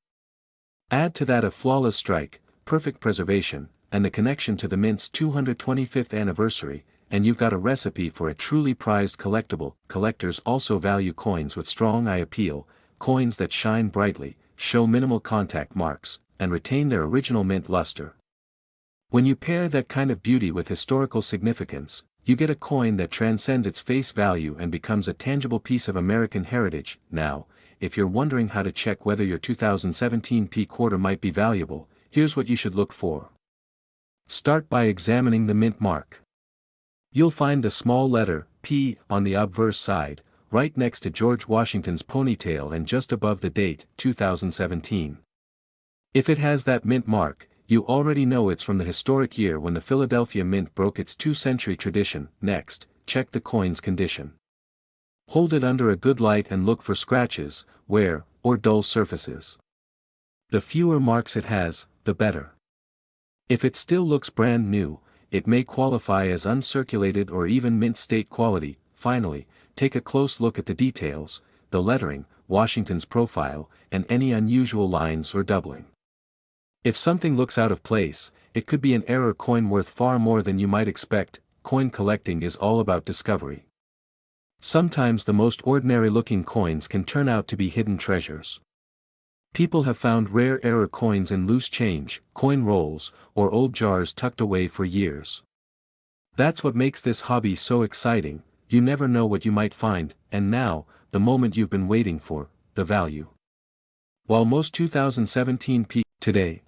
Add to that a flawless strike, perfect preservation, and the connection to the Mint's 225th anniversary, and you've got a recipe for a truly prized collectible. Collectors also value coins with strong eye appeal, coins that shine brightly, show minimal contact marks, and retain their original mint luster. When you pair that kind of beauty with historical significance, you get a coin that transcends its face value and becomes a tangible piece of American heritage. Now, if you're wondering how to check whether your 2017 P quarter might be valuable, here's what you should look for. Start by examining the mint mark. You'll find the small letter P on the obverse side, right next to George Washington's ponytail and just above the date, 2017. If it has that mint mark, you already know it's from the historic year when the Philadelphia Mint broke its 2-century tradition. Next, check the coin's condition. Hold it under a good light and look for scratches, wear, or dull surfaces. The fewer marks it has, the better. If it still looks brand new, it may qualify as uncirculated or even mint state quality. Finally, take a close look at the details, the lettering, Washington's profile, and any unusual lines or doubling. If something looks out of place, it could be an error coin worth far more than you might expect. Coin collecting is all about discovery. Sometimes the most ordinary-looking coins can turn out to be hidden treasures. People have found rare error coins in loose change, coin rolls, or old jars tucked away for years. That's what makes this hobby so exciting. You never know what you might find. And now, the moment you've been waiting for, the value. While most 2017 P today.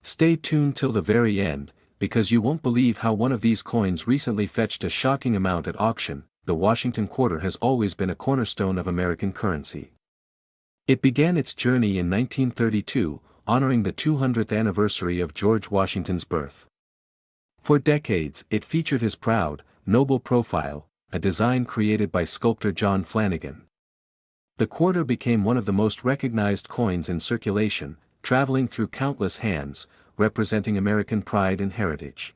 Stay tuned till the very end, because you won't believe how one of these coins recently fetched a shocking amount at auction. The Washington quarter has always been a cornerstone of American currency. It began its journey in 1932, honoring the 200th anniversary of George Washington's birth. For decades, it featured his proud, noble profile, a design created by sculptor John Flanagan. The quarter became one of the most recognized coins in circulation, traveling through countless hands, representing American pride and heritage.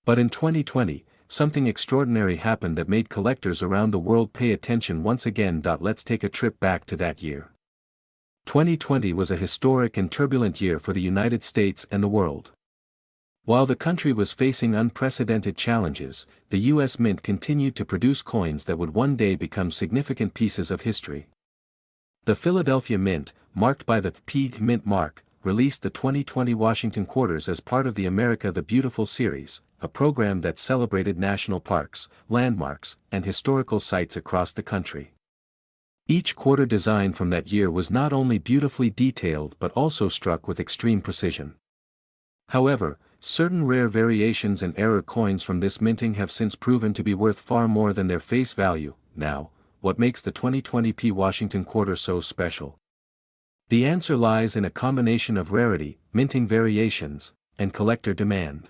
But in 2020, something extraordinary happened that made collectors around the world pay attention once again. Let's take a trip back to that year. 2020 was a historic and turbulent year for the United States and the world. While the country was facing unprecedented challenges, the U.S. Mint continued to produce coins that would one day become significant pieces of history. The Philadelphia Mint, marked by the P Mint mark, released the 2020 Washington Quarters as part of the America the Beautiful series, a program that celebrated national parks, landmarks, and historical sites across the country. Each quarter design from that year was not only beautifully detailed but also struck with extreme precision. However, certain rare variations and error coins from this minting have since proven to be worth far more than their face value. Now, what makes the 2020 P Washington Quarter so special? The answer lies in a combination of rarity, minting variations, and collector demand.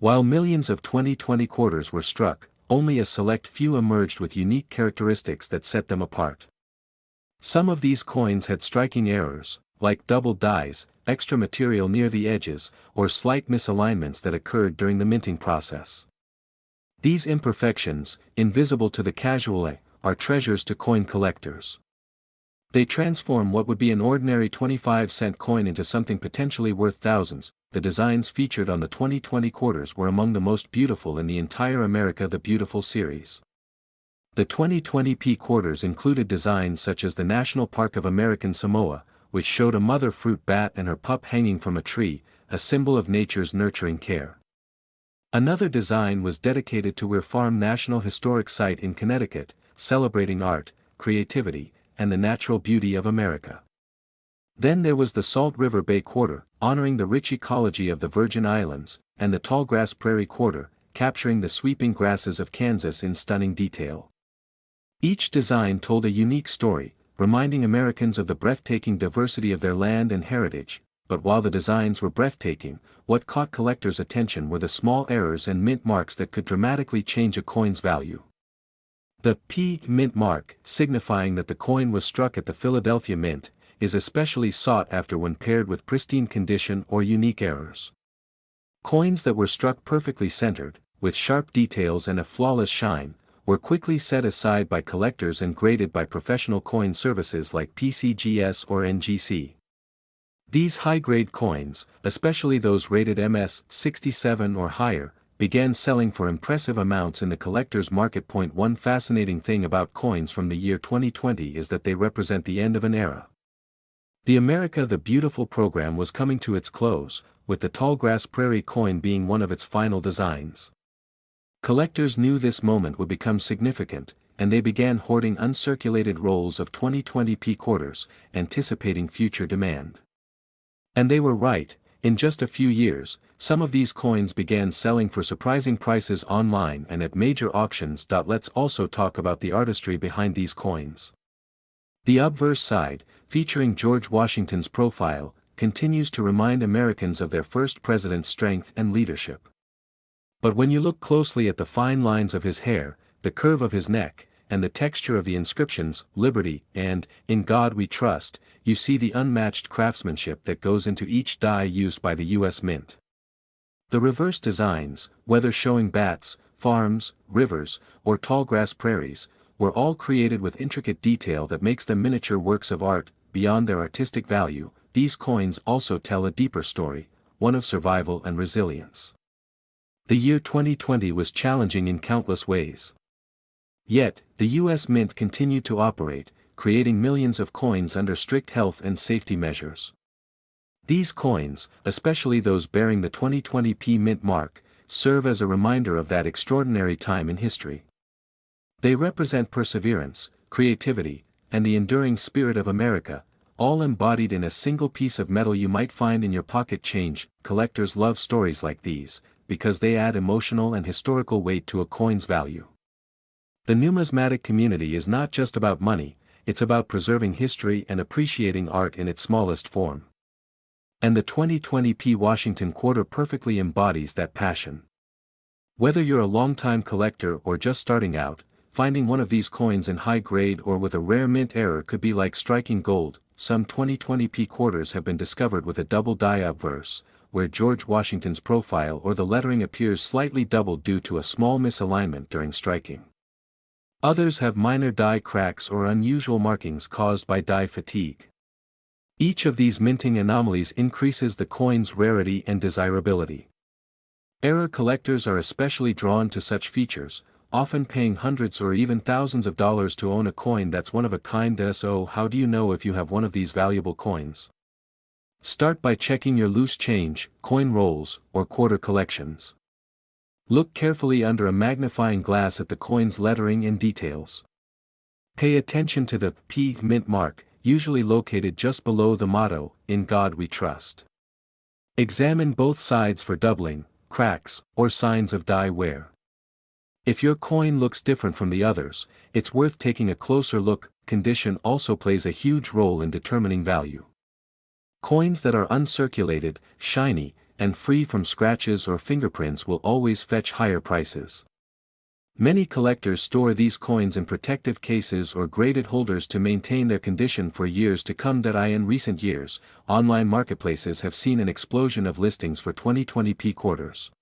While millions of 2020 quarters were struck, only a select few emerged with unique characteristics that set them apart. Some of these coins had striking errors, like double dies, extra material near the edges, or slight misalignments that occurred during the minting process. These imperfections, invisible to the casual eye, are treasures to coin collectors. They transform what would be an ordinary 25-cent coin into something potentially worth thousands. The designs featured on the 2020 quarters were among the most beautiful in the entire America the Beautiful series. The 2020 P quarters included designs such as the National Park of American Samoa, which showed a mother fruit bat and her pup hanging from a tree, a symbol of nature's nurturing care. Another design was dedicated to Weir Farm National Historic Site in Connecticut, celebrating art, creativity, and the natural beauty of America. Then there was the Salt River Bay Quarter, honoring the rich ecology of the Virgin Islands, and the Tallgrass Prairie Quarter, capturing the sweeping grasses of Kansas in stunning detail. Each design told a unique story, reminding Americans of the breathtaking diversity of their land and heritage. But while the designs were breathtaking, what caught collectors' attention were the small errors and mint marks that could dramatically change a coin's value. The P Mint mark, signifying that the coin was struck at the Philadelphia Mint, is especially sought after when paired with pristine condition or unique errors. Coins that were struck perfectly centered, with sharp details and a flawless shine, were quickly set aside by collectors and graded by professional coin services like PCGS or NGC. These high-grade coins, especially those rated MS 67 or higher, began selling for impressive amounts in the collector's market. One fascinating thing about coins from the year 2020 is that they represent the end of an era. The America the Beautiful program was coming to its close, with the Tallgrass Prairie coin being one of its final designs. Collectors knew this moment would become significant, and they began hoarding uncirculated rolls of 2020 P quarters, anticipating future demand. And they were right. In just a few years, some of these coins began selling for surprising prices online and at major auctions. Let's also talk about the artistry behind these coins. The obverse side, featuring George Washington's profile, continues to remind Americans of their first president's strength and leadership. But when you look closely at the fine lines of his hair, the curve of his neck, and the texture of the inscriptions, Liberty, and, In God We Trust, you see the unmatched craftsmanship that goes into each die used by the U.S. Mint. The reverse designs, whether showing bats, farms, rivers, or tallgrass prairies, were all created with intricate detail that makes them miniature works of art. Beyond their artistic value, these coins also tell a deeper story, one of survival and resilience. The year 2020 was challenging in countless ways. Yet, the U.S. Mint continued to operate, creating millions of coins under strict health and safety measures. These coins, especially those bearing the 2020 P Mint mark, serve as a reminder of that extraordinary time in history. They represent perseverance, creativity, and the enduring spirit of America, all embodied in a single piece of metal you might find in your pocket change. Collectors love stories like these, because they add emotional and historical weight to a coin's value. The numismatic community is not just about money, it's about preserving history and appreciating art in its smallest form. And the 2020 P Washington Quarter perfectly embodies that passion. Whether you're a longtime collector or just starting out, finding one of these coins in high grade or with a rare mint error could be like striking gold. some 2020p quarters have been discovered with a double die obverse, where George Washington's profile or the lettering appears slightly doubled due to a small misalignment during striking. Others have minor die cracks or unusual markings caused by die fatigue. Each of these minting anomalies increases the coin's rarity and desirability. Error collectors are especially drawn to such features, often paying hundreds or even thousands of dollars to own a coin that's one of a kind. So how do you know if you have one of these valuable coins? Start by checking your loose change, coin rolls, or quarter collections. Look carefully under a magnifying glass at the coin's lettering and details. Pay attention to the P mint mark, usually located just below the motto, "In God We Trust." Examine both sides for doubling, cracks, or signs of die wear. If your coin looks different from the others, it's worth taking a closer look. Condition also plays a huge role in determining value. Coins that are uncirculated, shiny, and free from scratches or fingerprints will always fetch higher prices. Many collectors store these coins in protective cases or graded holders to maintain their condition for years to come. In recent years, online marketplaces have seen an explosion of listings for 2020p quarters.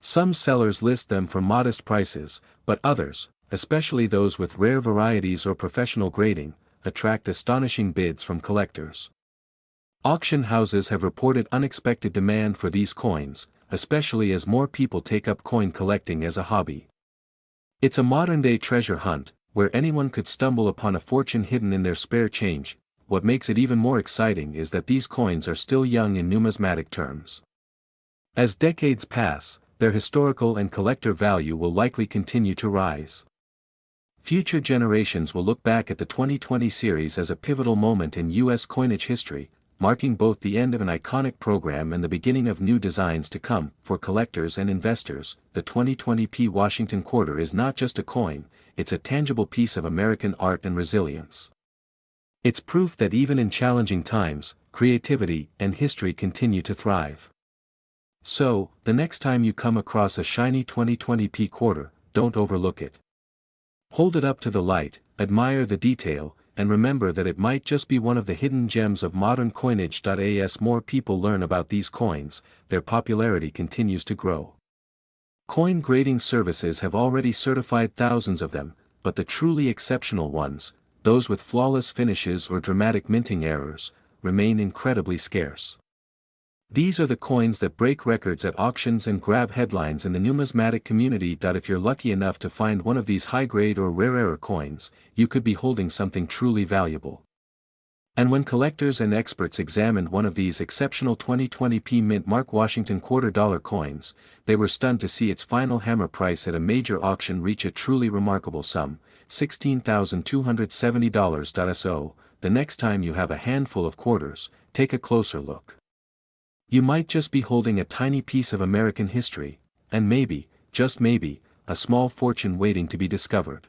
Some sellers list them for modest prices, but others, especially those with rare varieties or professional grading, attract astonishing bids from collectors. Auction houses have reported unexpected demand for these coins, especially as more people take up coin collecting as a hobby. It's a modern-day treasure hunt, where anyone could stumble upon a fortune hidden in their spare change. What makes it even more exciting is that these coins are still young in numismatic terms. As decades pass, their historical and collector value will likely continue to rise. Future generations will look back at the 2020 series as a pivotal moment in U.S. coinage history, marking both the end of an iconic program and the beginning of new designs to come. For collectors and investors, the 2020p Washington quarter is not just a coin, it's a tangible piece of American art and resilience. It's proof that even in challenging times, creativity and history continue to thrive. So, the next time you come across a shiny 2020p quarter, don't overlook it. Hold it up to the light, admire the detail, and remember that it might just be one of the hidden gems of modern coinage. As more people learn about these coins, their popularity continues to grow. Coin grading services have already certified thousands of them, but the truly exceptional ones, those with flawless finishes or dramatic minting errors, remain incredibly scarce. These are the coins that break records at auctions and grab headlines in the numismatic community. If you're lucky enough to find one of these high-grade or rare error coins, you could be holding something truly valuable. And when collectors and experts examined one of these exceptional 2020p mint mark Washington $quarter coins, they were stunned to see its final hammer price at a major auction reach a truly remarkable sum, $16,270. So, the next time you have a handful of quarters, take a closer look. You might just be holding a tiny piece of American history, and maybe, just maybe, a small fortune waiting to be discovered.